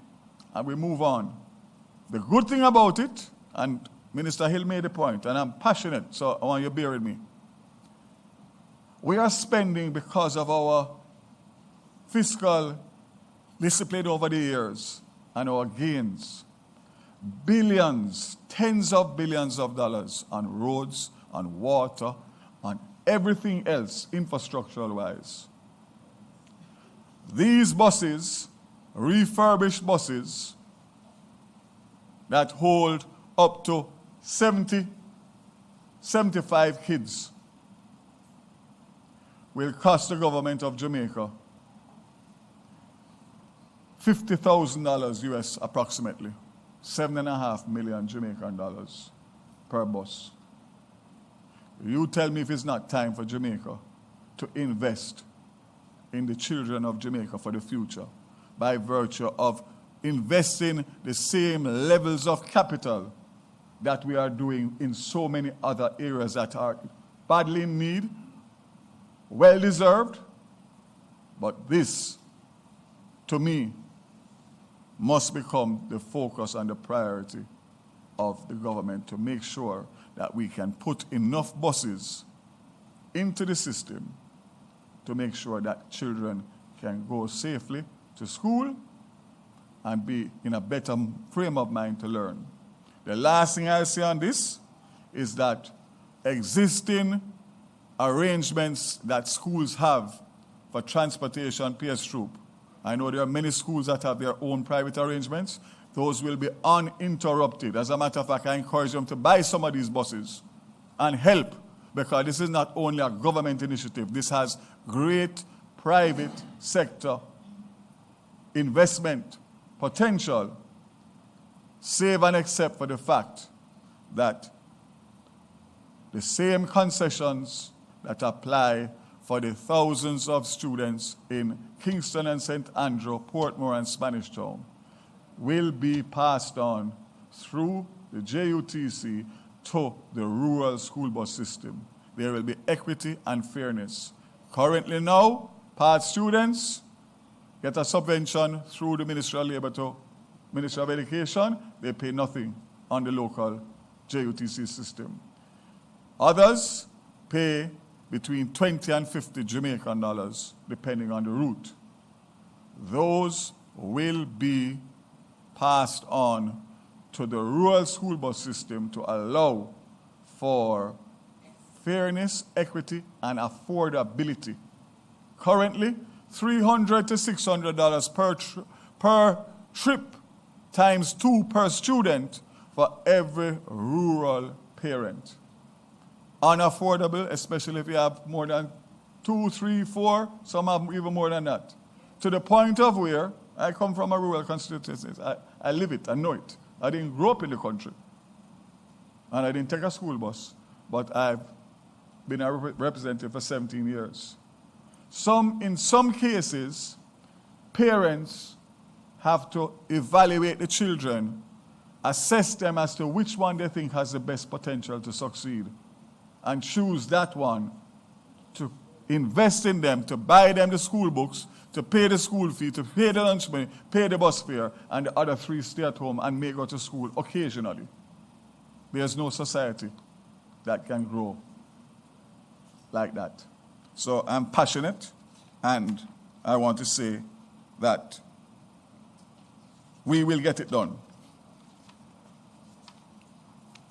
and we move on. The good thing about it, and Minister Hill made a point, and I'm passionate, so I want you to bear with me. We are spending, because of our fiscal discipline over the years and our gains, billions, tens of billions of dollars on roads, on water, on everything else, infrastructural-wise. These buses, refurbished buses, that hold up to 70, 75 kids, will cost the government of Jamaica $50,000 US approximately, 7.5 million Jamaican dollars per bus. You tell me if it's not time for Jamaica to invest in the children of Jamaica for the future by virtue of investing the same levels of capital that we are doing in so many other areas that are badly in need, well deserved. But this, to me, must become the focus and the priority of the government, to make sure that we can put enough buses into the system to make sure that children can go safely to school and be in a better frame of mind to learn. The last thing I say on this is that existing arrangements that schools have for transportation PS troop, I know there are many schools that have their own private arrangements. Those will be uninterrupted. As a matter of fact, I encourage them to buy some of these buses and help, because this is not only a government initiative. This has great private sector investment potential, save and except for the fact that the same concessions that apply for the thousands of students in Kingston and St. Andrew, Portmore and Spanish Town will be passed on through the JUTC to the rural school bus system. There will be equity and fairness. Currently now, part students get a subvention through the Ministry of Labour to Ministry of Education. They pay nothing on the local JUTC system. Others pay between 20 and 50 Jamaican dollars, depending on the route. Those will be passed on to the rural school bus system to allow for fairness, equity, and affordability. Currently, $300 to $600 per trip times 2 per student for every rural parent. Unaffordable, especially if you have more than 2, 3, 4, some have even more than that. To the point of where I come from a rural constituency. I live it, I know it. I didn't grow up in the country. And I didn't take a school bus, but I've been a representative for 17 years. In some cases, parents have to evaluate the children, assess them as to which one they think has the best potential to succeed, and choose that one to invest in them, to buy them the school books, to pay the school fee, to pay the lunch money, pay the bus fare, and the other 3 stay at home and may go to school occasionally. There's no society that can grow like that. So I'm passionate, and I want to say that we will get it done.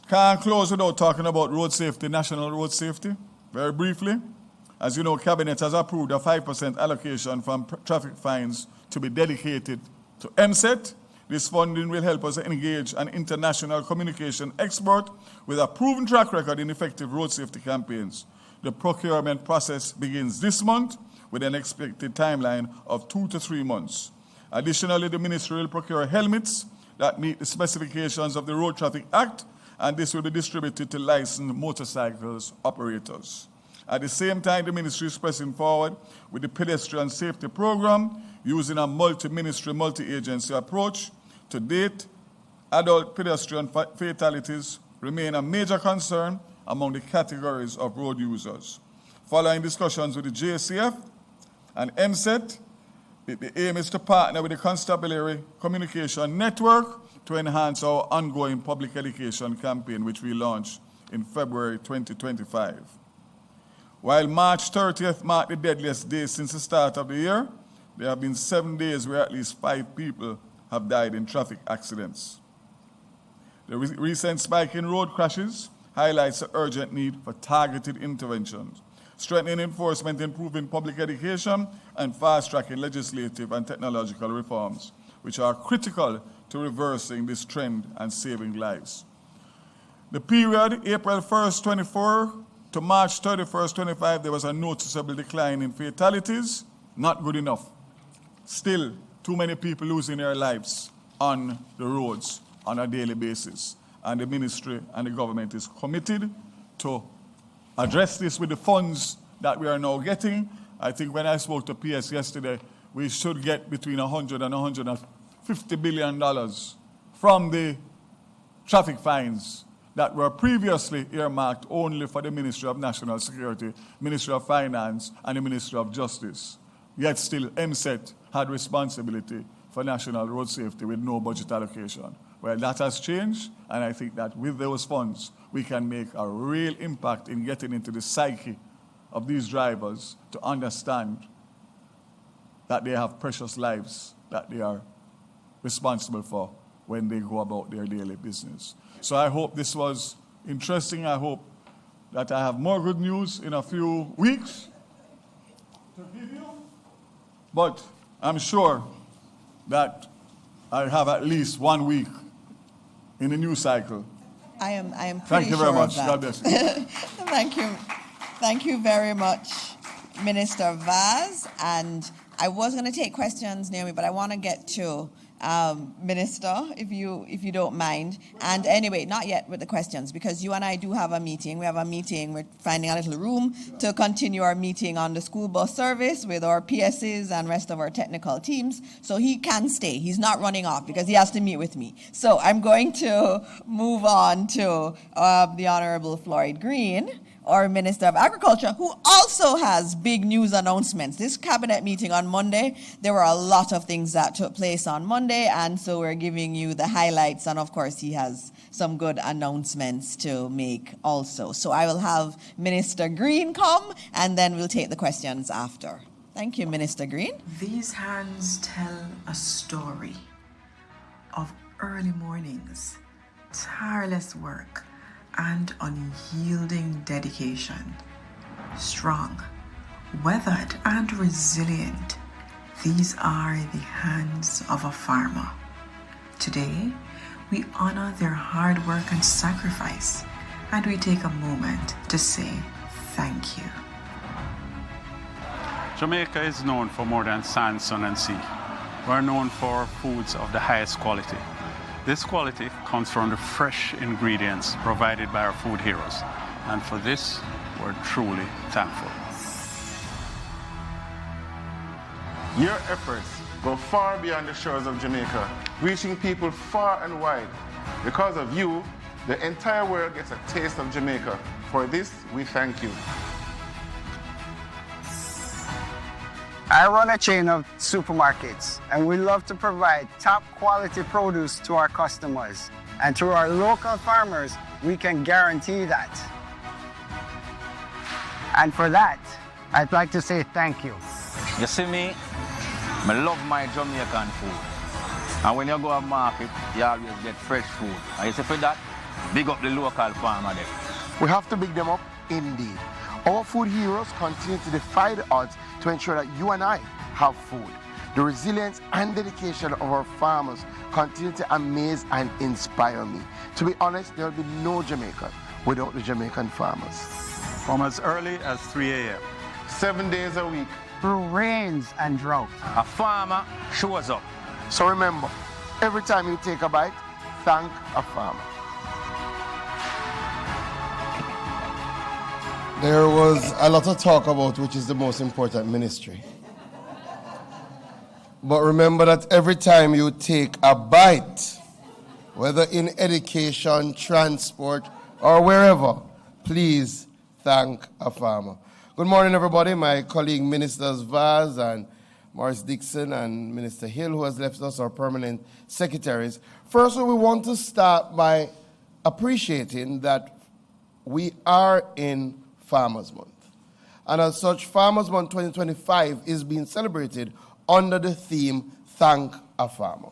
Can't close without talking about road safety, national road safety. Very briefly, as you know, Cabinet has approved a 5% allocation from traffic fines to be dedicated to MSET. This funding will help us engage an international communication expert with a proven track record in effective road safety campaigns. The procurement process begins this month with an expected timeline of 2 to 3 months. Additionally, the ministry will procure helmets that meet the specifications of the Road Traffic Act, and this will be distributed to licensed motorcycles operators. At the same time, the ministry is pressing forward with the pedestrian safety program using a multi-ministry, multi-agency approach. To date, adult pedestrian fatalities remain a major concern among the categories of road users. Following discussions with the JCF and MSET, the aim is to partner with the Constabulary Communication Network to enhance our ongoing public education campaign, which we launched in February 2025. While March 30th marked the deadliest day since the start of the year, there have been 7 days where at least 5 people have died in traffic accidents. The recent spike in road crashes highlights the urgent need for targeted interventions, strengthening enforcement, improving public education, and fast-tracking legislative and technological reforms, which are critical to reversing this trend and saving lives. The period April 1st, 24 to March 31st, 25, there was a noticeable decline in fatalities. Not good enough. Still, too many people losing their lives on the roads on a daily basis. And the ministry and the government is committed to address this with the funds that we are now getting. I think when I spoke to PS yesterday, we should get between $100 and $150 billion from the traffic fines that were previously earmarked only for the Ministry of National Security, Ministry of Finance, and the Ministry of Justice. Yet still, MSET had responsibility for national road safety with no budget allocation. Well, that has changed, and I think that with those funds, we can make a real impact in getting into the psyche of these drivers to understand that they have precious lives that they are responsible for when they go about their daily business. So I hope this was interesting. I hope that I have more good news in a few weeks to give you. But I'm sure that I have at least 1 week in the new cycle. I am pretty Thank you very sure much. of God that. bless you. Thank you. Thank you very much, Minister Vaz. And I was going to take questions, Naomi, but I want to get to Minister, if you don't mind. And anyway, not yet with the questions, because you and I do have a meeting. We have a meeting. We're finding a little room to continue our meeting on the school bus service with our PSs and rest of our technical teams. So he can stay. He's not running off because he has to meet with me. So I'm going to move on to the Honorable Floyd Green, our Minister of Agriculture, who also has big news announcements. This cabinet meeting on Monday, there were a lot of things that took place on Monday, and so we're giving you the highlights, and of course he has some good announcements to make also. So I will have Minister Green come, and then we'll take the questions after. Thank you, Minister Green. These hands tell a story of early mornings, tireless work, and unyielding dedication. Strong, weathered, and resilient, these are the hands of a farmer. Today, we honor their hard work and sacrifice, and we take a moment to say thank you. Jamaica is known for more than sand, sun, and sea. We're known for foods of the highest quality. This quality comes from the fresh ingredients provided by our food heroes. And for this, we're truly thankful. Your efforts go far beyond the shores of Jamaica, reaching people far and wide. Because of you, the entire world gets a taste of Jamaica. For this, we thank you. I run a chain of supermarkets, and we love to provide top quality produce to our customers. And through our local farmers, we can guarantee that. And for that, I'd like to say thank you. You see me, I love my Jamaican food. And when you go to market, you always get fresh food. And you see for that, big up the local farmer there. We have to big them up indeed. Our food heroes continue to defy the odds to ensure that you and I have food. The resilience and dedication of our farmers continue to amaze and inspire me. To be honest, there will be no Jamaica without the Jamaican farmers. From as early as 3 a.m. 7 days a week. Through rains and drought. A farmer shows up. So remember, every time you take a bite, thank a farmer. There was a lot of talk about which is the most important ministry. But remember that every time you take a bite, whether in education, transport, or wherever, please thank a farmer. Good morning, everybody. My colleague, Ministers Vaz and Morris Dixon and Minister Hill, who has left us, our permanent secretaries. First, we want to start by appreciating that we are in Farmers Month. And as such, Farmers Month 2025 is being celebrated under the theme, Thank a Farmer.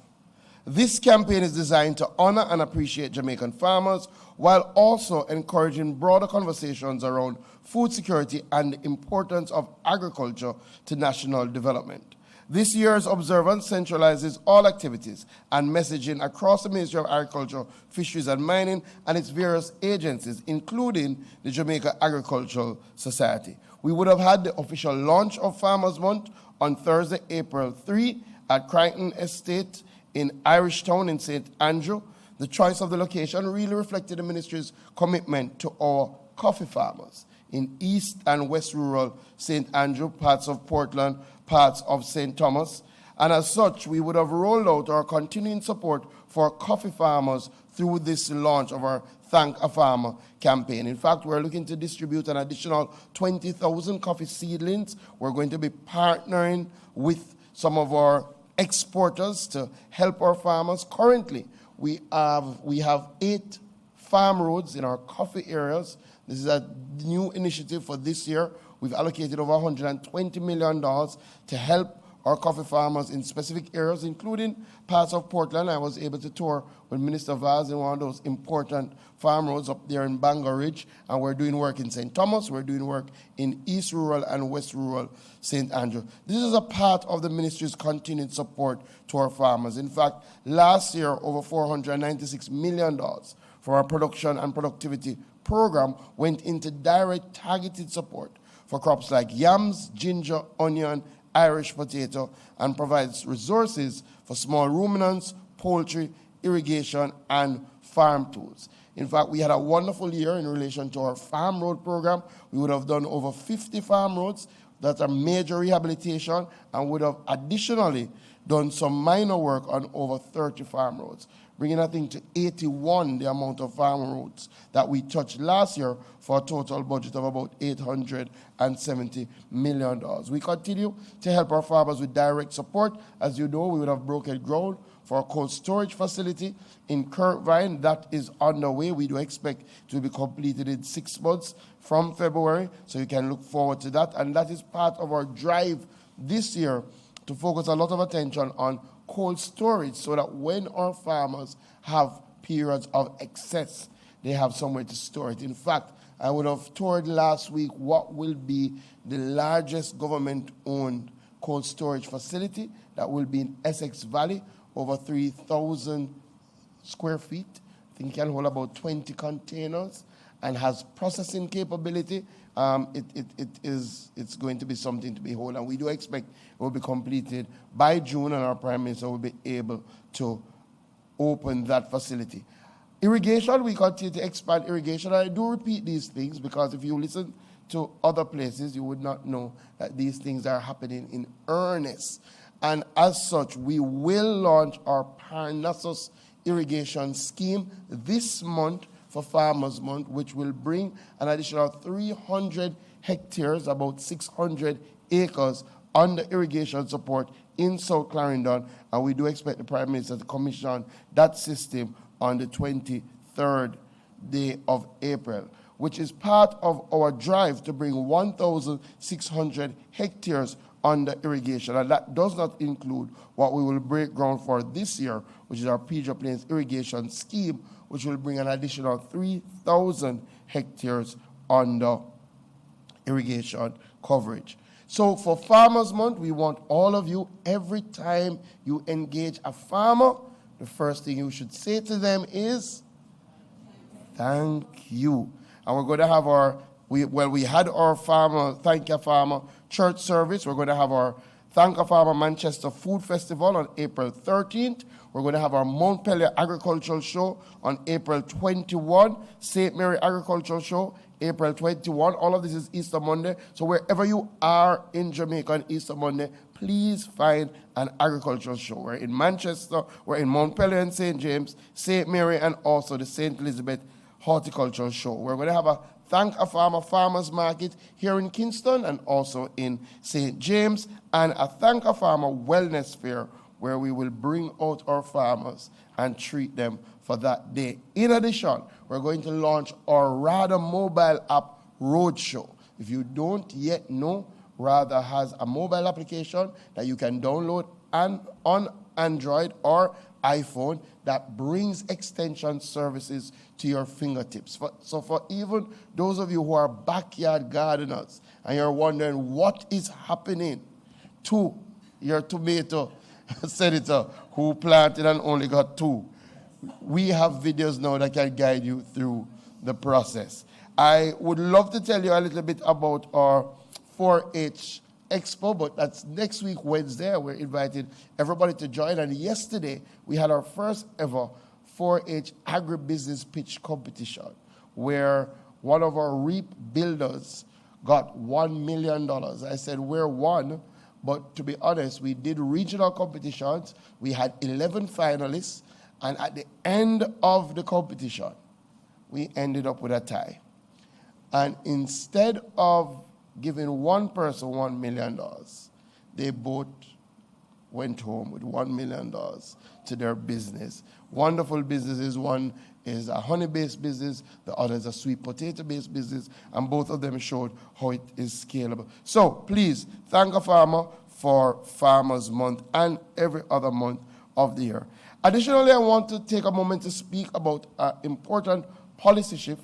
This campaign is designed to honor and appreciate Jamaican farmers while also encouraging broader conversations around food security and the importance of agriculture to national development. This year's observance centralizes all activities and messaging across the Ministry of Agriculture, Fisheries and Mining and its various agencies, including the Jamaica Agricultural Society. We would have had the official launch of Farmers Month on Thursday, April 3 at Crichton Estate in Irishtown in St. Andrew. The choice of the location really reflected the ministry's commitment to our coffee farmers. in East and West Rural St. Andrew, parts of Portland, parts of St. Thomas. And as such, we would have rolled out our continuing support for coffee farmers through this launch of our Thank a Farmer campaign. In fact, we're looking to distribute an additional 20,000 coffee seedlings. We're going to be partnering with some of our exporters to help our farmers. Currently, we have 8 farm roads in our coffee areas. This is a new initiative for this year. We've allocated over $120 million to help our coffee farmers in specific areas, including parts of Portland. I was able to tour with Minister Vaz in one of those important farm roads up there in Bangor Ridge, and we're doing work in St. Thomas, we're doing work in East Rural and West Rural St. Andrew. This is a part of the ministry's continued support to our farmers. In fact, last year, over $496 million from our production and productivity program went into direct targeted support for crops like yams, ginger, onion, Irish potato, and provides resources for small ruminants, poultry, irrigation, and farm tools. In fact, we had a wonderful year in relation to our farm road program. We would have done over 50 farm roads that are major rehabilitation, and would have additionally done some minor work on over 30 farm roads, bringing I think to 81 the amount of farm roads that we touched last year for a total budget of about $870 million. We continue to help our farmers with direct support. As you know, we would have broken ground for a cold storage facility in Kirkvine. That is underway. We do expect to be completed in 6 months from February, so you can look forward to that. And that is part of our drive this year to focus a lot of attention on cold storage, so that when our farmers have periods of excess, they have somewhere to store it. In fact, I would have toured last week what will be the largest government-owned cold storage facility that will be in Essex Valley, over 3,000 square feet. I think it can hold about 20 containers and has processing capability. It's going to be something to behold, and we do expect it will be completed by June, and our Prime Minister will be able to open that facility. Irrigation, we continue to expand irrigation. I do repeat these things because if you listen to other places, you would not know that these things are happening in earnest. And as such, we will launch our Parnassus irrigation scheme this month for Farmers Month, which will bring an additional 300 hectares, about 600 acres, under irrigation support in South Clarendon. And we do expect the Prime Minister to commission that system on the 23rd day of April, which is part of our drive to bring 1,600 hectares under irrigation. And that does not include what we will break ground for this year, which is our Pedro Plains irrigation scheme, which will bring an additional 3,000 hectares under irrigation coverage. So for Farmers Month, we want all of you, every time you engage a farmer, the first thing you should say to them is, thank you. And we're going to have we had our farmer, Thank a Farmer church service. We're going to have our Thank a Farmer Manchester Food Festival on April 13th. We're going to have our Montpelier Agricultural Show on April 21, St. Mary Agricultural Show, April 21. All of this is Easter Monday. So wherever you are in Jamaica on Easter Monday, please find an agricultural show. We're in Manchester, we're in Montpelier and St. James, St. Mary, and also the St. Elizabeth Horticultural Show. We're going to have a Thank a Farmer Farmers Market here in Kingston and also in St. James, and a Thank a Farmer Wellness Fair where we will bring out our farmers and treat them for that day. In addition, we're going to launch our RADA mobile app roadshow. If you don't yet know, RADA has a mobile application that you can download on Android or iPhone that brings extension services to your fingertips. So for even those of you who are backyard gardeners and you're wondering what is happening to your tomato senator who planted and only got 2, we have videos now that can guide you through the process. I would love to tell you a little bit about our 4-H Expo, but that's next week, Wednesday. We're inviting everybody to join. And yesterday, we had our first ever 4-H agribusiness pitch competition, where one of our REAP builders got $1 million. I said, we're one, but to be honest, we did regional competitions. We had 11 finalists, and at the end of the competition, we ended up with a tie. And instead of giving one person $1 million, they both went home with $1 million to their business. Wonderful businesses. One is a honey-based business, the other is a sweet potato-based business, and both of them showed how it is scalable. So please thank a farmer for Farmers Month and every other month of the year. Additionally, I want to take a moment to speak about an important policy shift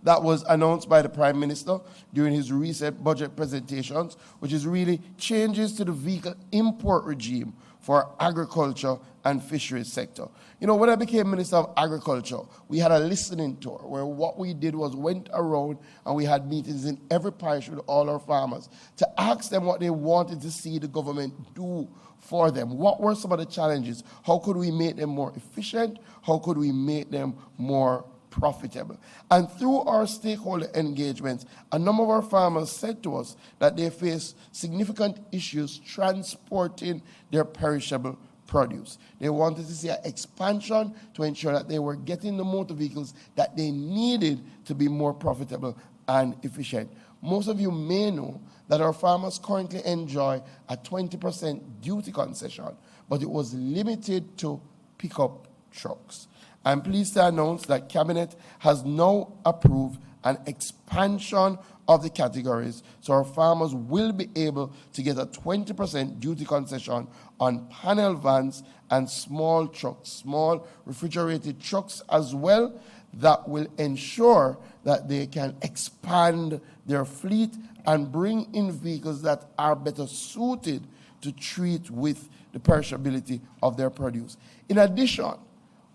that was announced by the Prime Minister during his recent budget presentations, which is really changes to the vehicle import regime for agriculture and fisheries sector. You know, when I became Minister of Agriculture, we had a listening tour where what we did was went around and we had meetings in every parish with all our farmers to ask them what they wanted to see the government do for them. What were some of the challenges? How could we make them more efficient? How could we make them more profitable? And through our stakeholder engagements, a number of our farmers said to us that they face significant issues transporting their perishable produce. They wanted to see an expansion to ensure that they were getting the motor vehicles that they needed to be more profitable and efficient. Most of you may know that our farmers currently enjoy a 20% duty concession, but it was limited to pickup trucks. I'm pleased to announce that Cabinet has now approved an expansion of the categories, so our farmers will be able to get a 20% duty concession on panel vans and small trucks, small refrigerated trucks as well, that will ensure that they can expand their fleet and bring in vehicles that are better suited to treat with the perishability of their produce. In addition,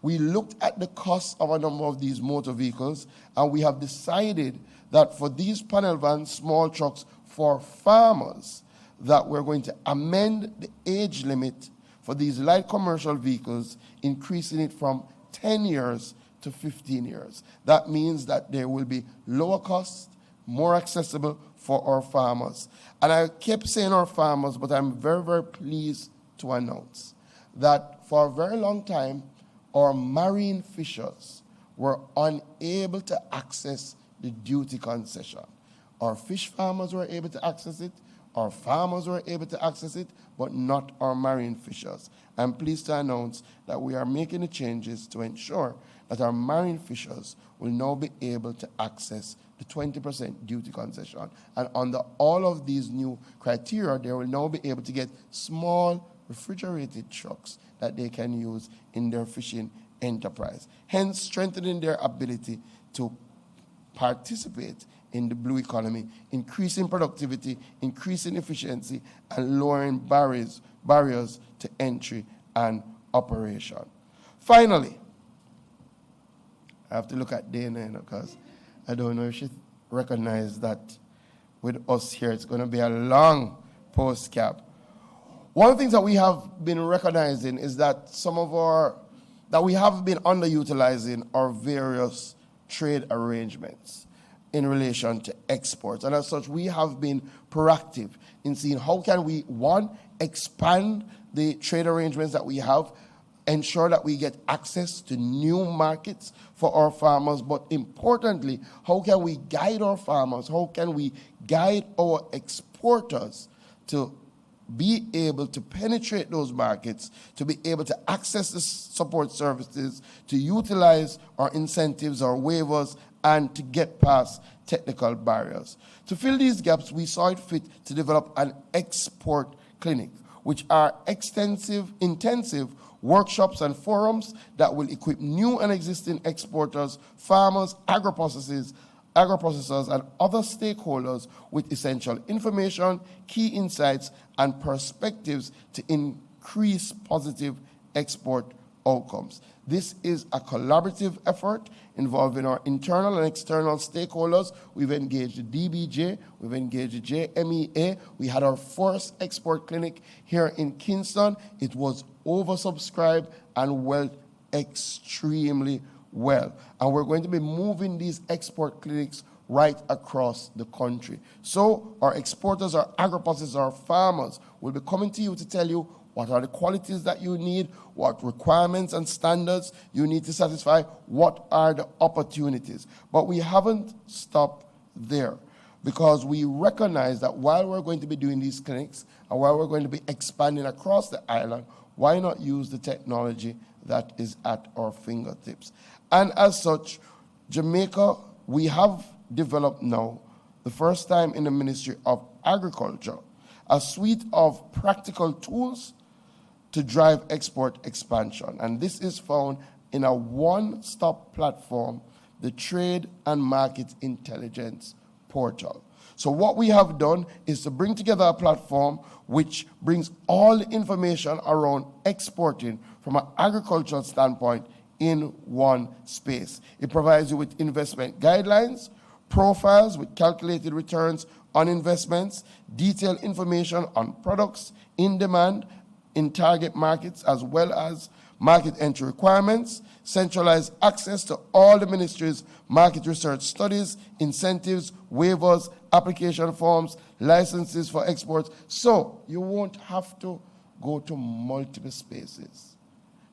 we looked at the cost of a number of these motor vehicles, and we have decided that for these panel vans, small trucks for farmers, that we're going to amend the age limit for these light commercial vehicles, increasing it from 10 years to 15 years. That means that there will be lower cost, more accessible for our farmers. And I kept saying our farmers, but I'm very, very pleased to announce that for a very long time, our marine fishers were unable to access the duty concession. Our fish farmers were able to access it, our farmers were able to access it, but not our marine fishers. I'm pleased to announce that we are making the changes to ensure that our marine fishers will now be able to access the 20% duty concession. And under all of these new criteria, they will now be able to get small refrigerated trucks that they can use in their fishing enterprise, hence strengthening their ability to participate in the blue economy, increasing productivity, increasing efficiency, and lowering barriers to entry and operation. Finally, I have to look at Dana because I don't know if she recognized that with us here, it's going to be a long post-cap. One of the things that we have been recognizing is that we have been underutilizing our various trade arrangements in relation to exports. And as such, we have been proactive in seeing how can we, one, expand the trade arrangements that we have, ensure that we get access to new markets for our farmers, but importantly, how can we guide our farmers, how can we guide our exporters to be able to penetrate those markets, to be able to access the support services, to utilize our incentives, our waivers, and to get past technical barriers. To fill these gaps, we saw it fit to develop an export clinic, which are intensive workshops and forums that will equip new and existing exporters, farmers, agro-processors, and other stakeholders with essential information, key insights, and perspectives to increase positive export outcomes. This is a collaborative effort involving our internal and external stakeholders. We've engaged the DBJ, we've engaged the JMEA. We had our first export clinic here in Kingston. It was oversubscribed and went extremely well. And we're going to be moving these export clinics right across the country. So our exporters, our agri-processors, our farmers will be coming to you to tell you what are the qualities that you need, what requirements and standards you need to satisfy, what are the opportunities. But we haven't stopped there, because we recognize that while we're going to be doing these clinics and while we're going to be expanding across the island, why not use the technology that is at our fingertips? And as such, Jamaica, we have developed now, the first time in the Ministry of Agriculture, a suite of practical tools to drive export expansion. And this is found in a one-stop platform, the Trade and Market Intelligence Portal. So what we have done is to bring together a platform which brings all the information around exporting from an agricultural standpoint in one space. It provides you with investment guidelines, profiles with calculated returns on investments, detailed information on products in demand in target markets, as well as market entry requirements, centralized access to all the ministry's market research studies, incentives, waivers, application forms, licenses for exports. So you won't have to go to multiple spaces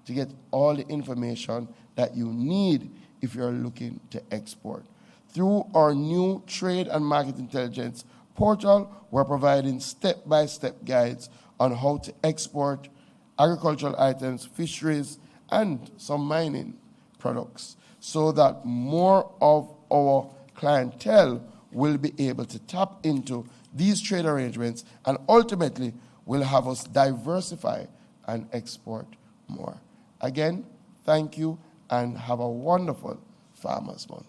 to get all the information that you need if you're looking to export. Through our new Trade and Market Intelligence Portal, we're providing step-by-step guides on how to export agricultural items, fisheries, and some mining products, so that more of our clientele will be able to tap into these trade arrangements and ultimately will have us diversify and export more. Again, thank you and have a wonderful Farmers Month.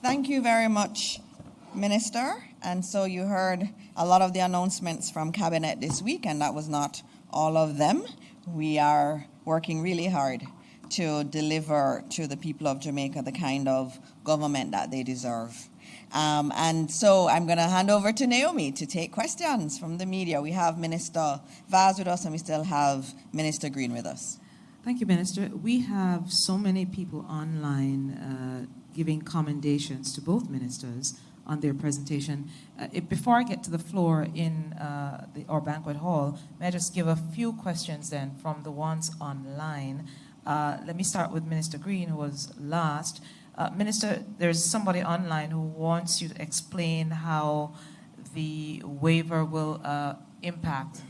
Thank you very much, Minister. And so you heard a lot of the announcements from Cabinet this week, and that was not all of them. We are working really hard to deliver to the people of Jamaica the kind of government that they deserve. And so I'm going to hand over to Naomi to take questions from the media. We have Minister Vaz with us, and we still have Minister Green with us. Thank you, Minister. We have so many people online giving commendations to both ministers on their presentation. Before I get to the floor in our banquet hall, may I just give a few questions then from the ones online. Let me start with Minister Green, who was last. Minister, there's somebody online who wants you to explain how the waiver will impact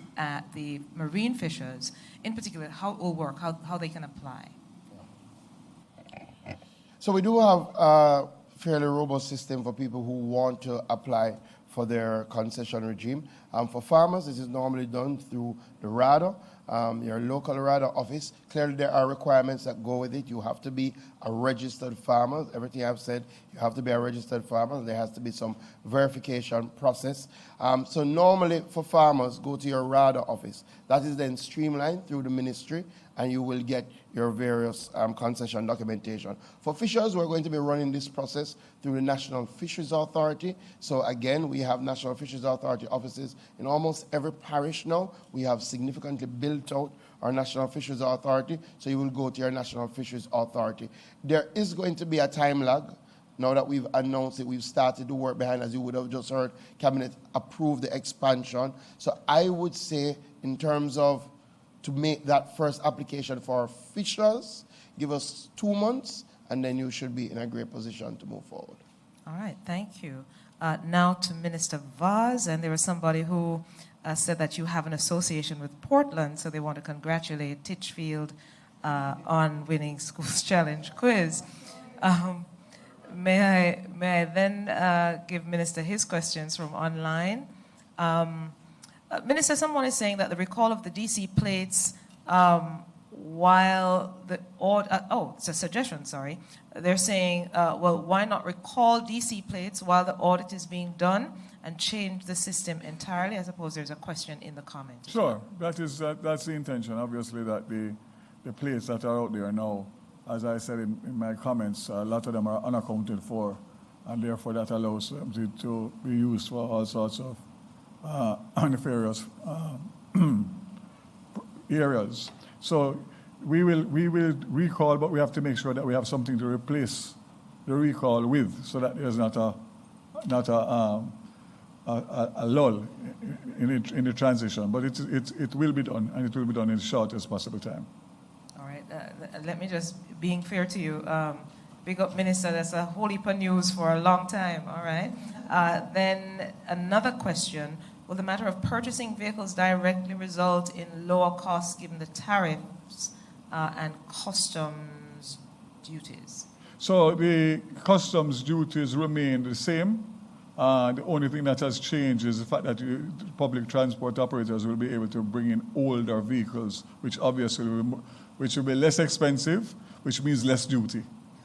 the marine fishers, in particular, how it will work, how they can apply. So we do have a fairly robust system for people who want to apply for their concession regime. For farmers, this is normally done through the RADA, your local RADA office. Clearly, there are requirements that go with it. You have to be a registered farmer. Everything I've said, you have to be a registered farmer. There has to be some verification process. So normally for farmers, go to your RADA office. That is then streamlined through the ministry, and you will get your various concession documentation. For fishers, we're going to be running this process through the National Fisheries Authority. So again, we have National Fisheries Authority offices in almost every parish now. We have significantly built out our National Fisheries Authority, so you will go to your National Fisheries Authority. There is going to be a time lag. Now that we've announced it, we've started to work behind, as you would have just heard, Cabinet approved the expansion. So I would say, in terms of to make that first application for fishers, give us 2 months, and then you should be in a great position to move forward. All right, thank you. Now to Minister Vaz, and there was somebody who said that you have an association with Portland, so they want to congratulate Titchfield on winning Schools Challenge quiz. May I then give Minister his questions from online? Minister, someone is saying that the recall of the DC plates, while the it's a suggestion, sorry. They're saying, well, why not recall DC plates while the audit is being done and change the system entirely? I suppose there's a question in the comment. Sure, that's the intention. Obviously, that the plates that are out there now, as I said in my comments, a lot of them are unaccounted for, and therefore that allows them to be used for all sorts of nefarious areas. So we will recall, but we have to make sure that we have something to replace the recall with, so that there's not a lull in the transition. But it will be done, and it will be done in the shortest possible time. All right. Let me just, being fair to you, big up, Minister. That's a whole heap of news for a long time. All right. Then another question: will the matter of purchasing vehicles directly result in lower costs given the tariffs and customs duties? So the customs duties remain the same. The only thing that has changed is the fact that public transport operators will be able to bring in older vehicles, which obviously will be less expensive, which means less duty.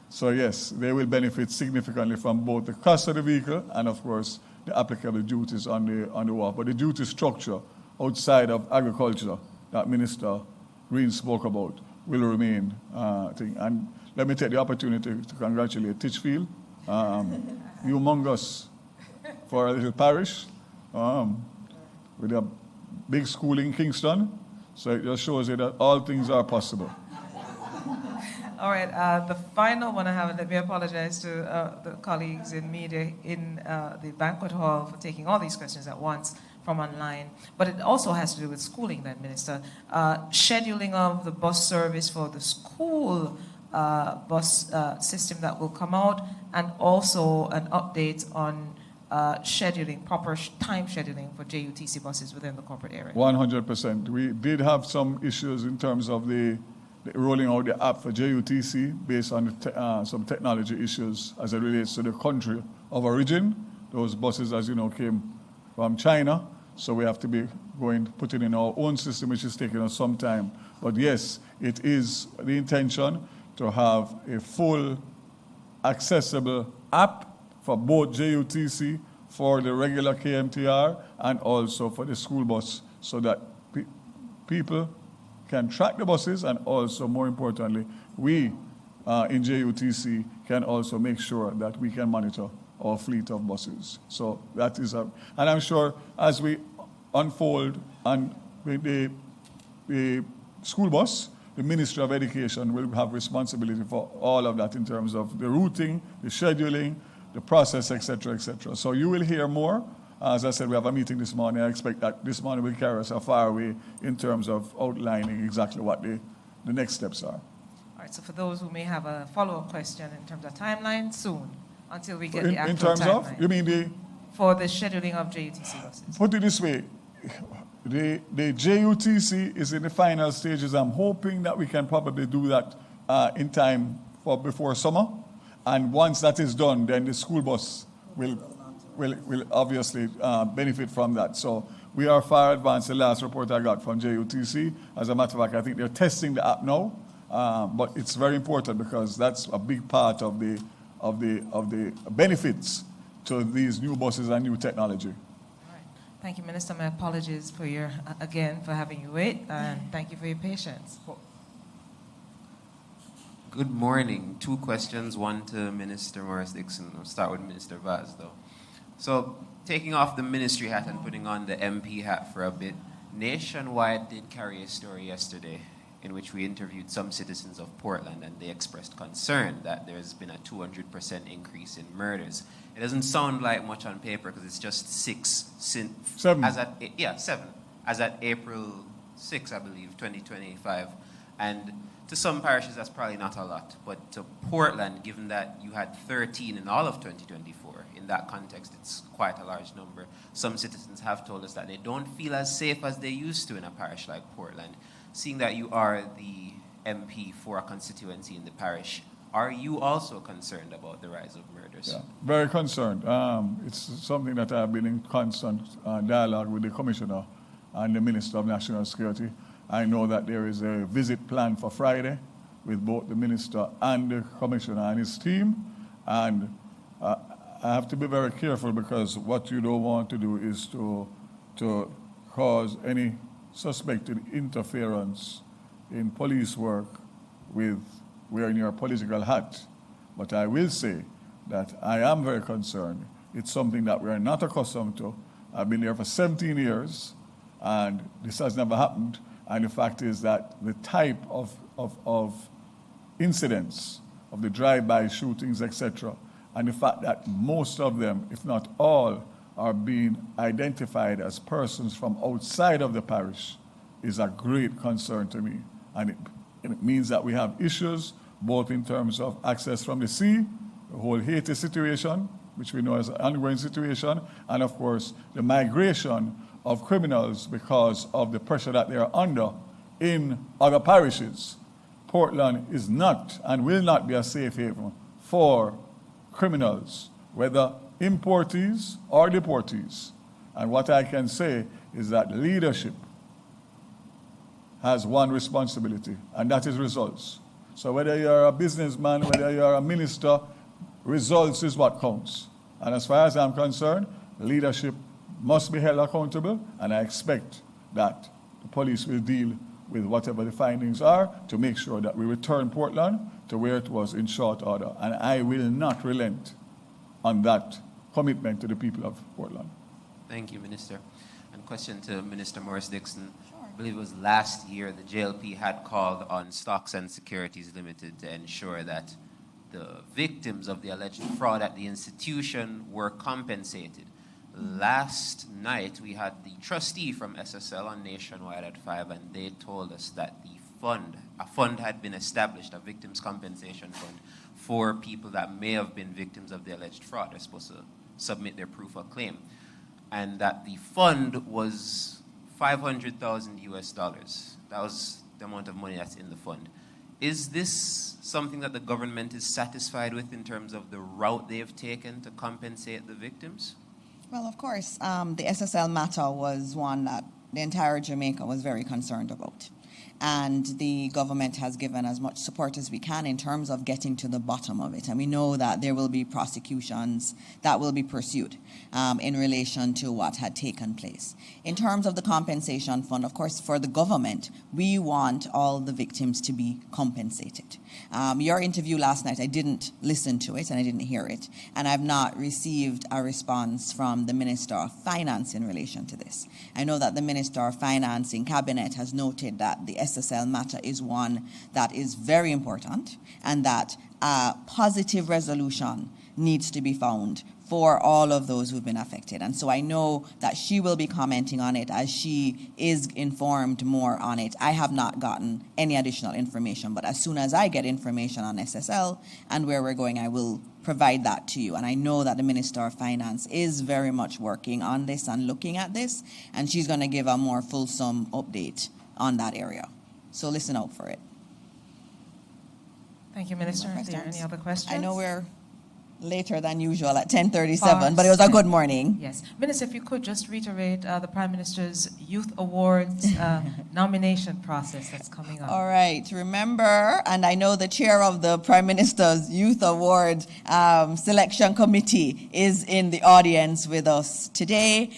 So yes, they will benefit significantly from both the cost of the vehicle and, of course, the applicable duties on the wharf. But the duty structure outside of agriculture that Minister Green spoke about will remain thing. And let me take the opportunity to congratulate Titchfield, humongous for a little parish, with a big school in Kingston. So it just shows you that all things are possible. All right, the final one I have, let me apologize to the colleagues in media in the banquet hall for taking all these questions at once from online. But it also has to do with schooling then, Minister. Scheduling of the bus service for the school bus system that will come out, and also an update on scheduling, proper time scheduling for JUTC buses within the corporate area. 100%. We did have some issues in terms of the rolling out the app for JUTC based on some technology issues as it relates to the country of origin. Those buses, as you know, came from China, so we have to be putting in our own system, which is taking us some time. But yes, it is the intention to have a full accessible app for both JUTC, for the regular KMTR, and also for the school bus, so that people can track the buses, and also, more importantly, we in JUTC can also make sure that we can monitor our fleet of buses. So that is and I'm sure as we unfold and the school bus, the Ministry of Education will have responsibility for all of that in terms of the routing, the scheduling, the process, etc., etc. So you will hear more. As I said, we have a meeting this morning. I expect that this morning will carry us a far way in terms of outlining exactly what the next steps are. All right, so for those who may have a follow-up question in terms of timeline, soon, until we get the actual timeline. In terms timeline. of? You mean for the scheduling of JUTC buses. Put it this way. The JUTC is in the final stages. I'm hoping that we can probably do that in time for before summer. And once that is done, then the school bus will obviously benefit from that. So we are far advanced. The last report I got from JUTC, as a matter of fact, I think they're testing the app now. But it's very important because that's a big part of the benefits to these new buses and new technology. All right. Thank you, Minister. My apologies for for having you wait, and thank you for your patience. Good morning. 2 questions, one to Minister Morris Dixon. I'll start with Minister Vaz, though. So, taking off the ministry hat and putting on the MP hat for a bit, Nationwide did carry a story yesterday in which we interviewed some citizens of Portland, and they expressed concern that there's been a 200% increase in murders. It doesn't sound like much on paper because it's just 6 since... 7. 7. As at April 6, I believe, 2025. And to some parishes, that's probably not a lot. But to Portland, given that you had 13 in all of 2024, in that context, it's quite a large number. Some citizens have told us that they don't feel as safe as they used to in a parish like Portland. Seeing that you are the MP for a constituency in the parish, are you also concerned about the rise of murders? Yeah, very concerned. It's something that I've been in constant dialogue with the Commissioner and the Minister of National Security. I know that there is a visit planned for Friday with both the Minister and the Commissioner and his team. And I have to be very careful because what you don't want to do is to cause any suspected interference in police work with wearing your political hat. But I will say that I am very concerned. It's something that we are not accustomed to. I've been there for 17 years, and this has never happened. And the fact is that the type of incidents, of the drive-by shootings, etc., and the fact that most of them, if not all, are being identified as persons from outside of the parish is a great concern to me. And it means that we have issues both in terms of access from the sea, the whole Haiti situation, which we know is an ongoing situation, and of course the migration of criminals because of the pressure that they are under in other parishes. Portland is not and will not be a safe haven for criminals, whether importees or deportees. And what I can say is that leadership has one responsibility, and that is results. So whether you're a businessman, whether you're a minister, results is what counts. And as far as I'm concerned, leadership must be held accountable, and I expect that the police will deal with whatever the findings are to make sure that we return Portland to where it was in short order. And I will not relent on that commitment to the people of Portland. Thank you, Minister. And question to Minister Morris Dixon. Sure. I believe it was last year the JLP had called on Stocks and Securities Limited to ensure that the victims of the alleged fraud at the institution were compensated. Last night, we had the trustee from SSL on Nationwide at 5, and they told us that a fund had been established, a victims compensation fund, for people that may have been victims of the alleged fraud. They're supposed to submit their proof of claim. And that the fund was $500,000 US. That was the amount of money that's in the fund. Is this something that the government is satisfied with in terms of the route they've taken to compensate the victims? Well, of course, the SSL matter was one that the entire Jamaica was very concerned about. And the government has given as much support as we can in terms of getting to the bottom of it. And we know that there will be prosecutions that will be pursued in relation to what had taken place. In terms of the compensation fund, of course, for the government, we want all the victims to be compensated. Your interview last night, I didn't listen to it and I didn't hear it. And I've not received a response from the Minister of Finance in relation to this. I know that the Minister of Finance in Cabinet has noted that the SSL matter is one that is very important and that a positive resolution needs to be found for all of those who've been affected. And so I know that she will be commenting on it as she is informed more on it. I have not gotten any additional information, but as soon as I get information on SSL and where we're going, I will provide that to you. And I know that the Minister of Finance is very much working on this and looking at this, and she's going to give a more fulsome update on that area. So listen out for it. Thank you, Minister. Are there any other questions? I know we're later than usual at 10:37, but it was a good morning. Yes. Minister, if you could just reiterate the Prime Minister's Youth Awards nomination process that's coming up. All right. Remember, and I know the chair of the Prime Minister's Youth Award Selection Committee is in the audience with us today.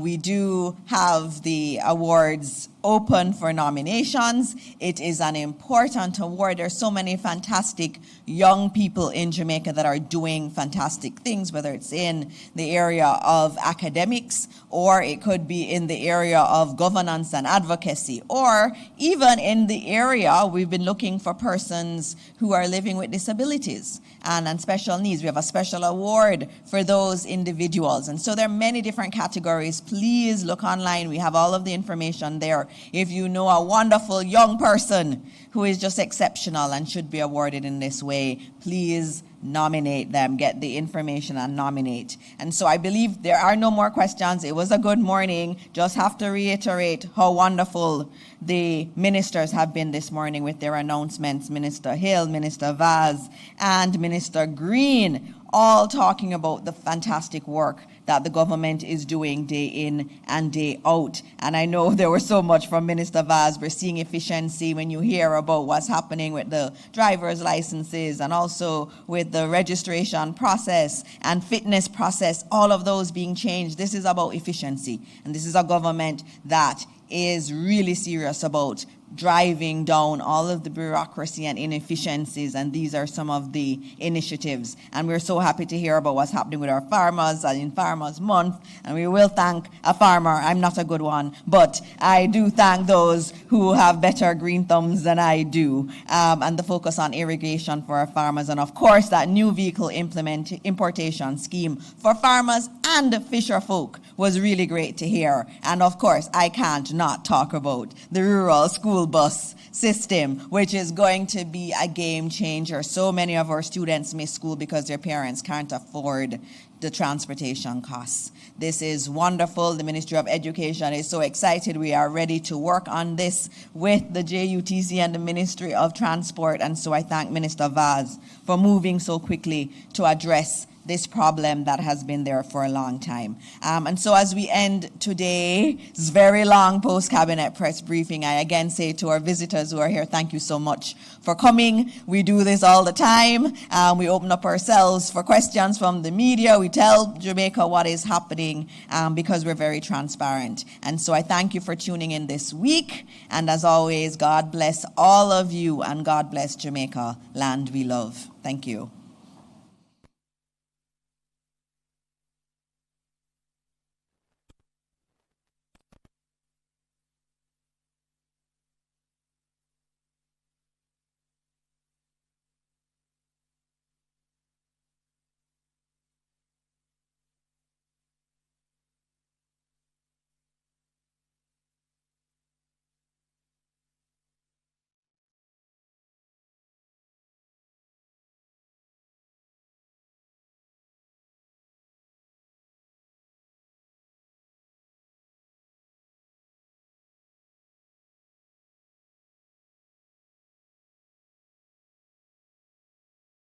We do have the awards open for nominations. It is an important award. There's so many fantastic young people in Jamaica that are doing fantastic things, whether it's in the area of academics, or it could be in the area of governance and advocacy, or even in the area, we've been looking for persons who are living with disabilities and special needs. We have a special award for those individuals. And so there are many different categories. Please look online. We have all of the information there. If you know a wonderful young person who is just exceptional and should be awarded in this way, please nominate them, get the information and nominate. And so I believe there are no more questions. It was a good morning. Just have to reiterate how wonderful the ministers have been this morning with their announcements. Minister Hill, Minister Vaz, and Minister Green, all talking about the fantastic work that the government is doing day in and day out. And I know there was so much from Minister Vaz. We're seeing efficiency when you hear about what's happening with the driver's licenses and also with the registration process and fitness process, all of those being changed. This is about efficiency. And this is a government that is really serious about driving down all of the bureaucracy and inefficiencies, and these are some of the initiatives. And we're so happy to hear about what's happening with our farmers in Farmers Month, and we will thank a farmer. I'm not a good one, but I do thank those who have better green thumbs than I do, and the focus on irrigation for our farmers, and of course that new vehicle importation scheme for farmers and fisher folk was really great to hear. And of course, I can't not talk about the rural school bus system, which is going to be a game changer. So many of our students miss school because their parents can't afford the transportation costs. This is wonderful. The Ministry of Education is so excited. We are ready to work on this with the JUTC and the Ministry of Transport. And so I thank Minister Vaz for moving so quickly to address this problem that has been there for a long time. And so as we end today's very long post-cabinet press briefing, I again say to our visitors who are here, thank you so much for coming. We do this all the time. We open up ourselves for questions from the media. We tell Jamaica what is happening because we're very transparent. And so I thank you for tuning in this week. And as always, God bless all of you and God bless Jamaica, land we love. Thank you.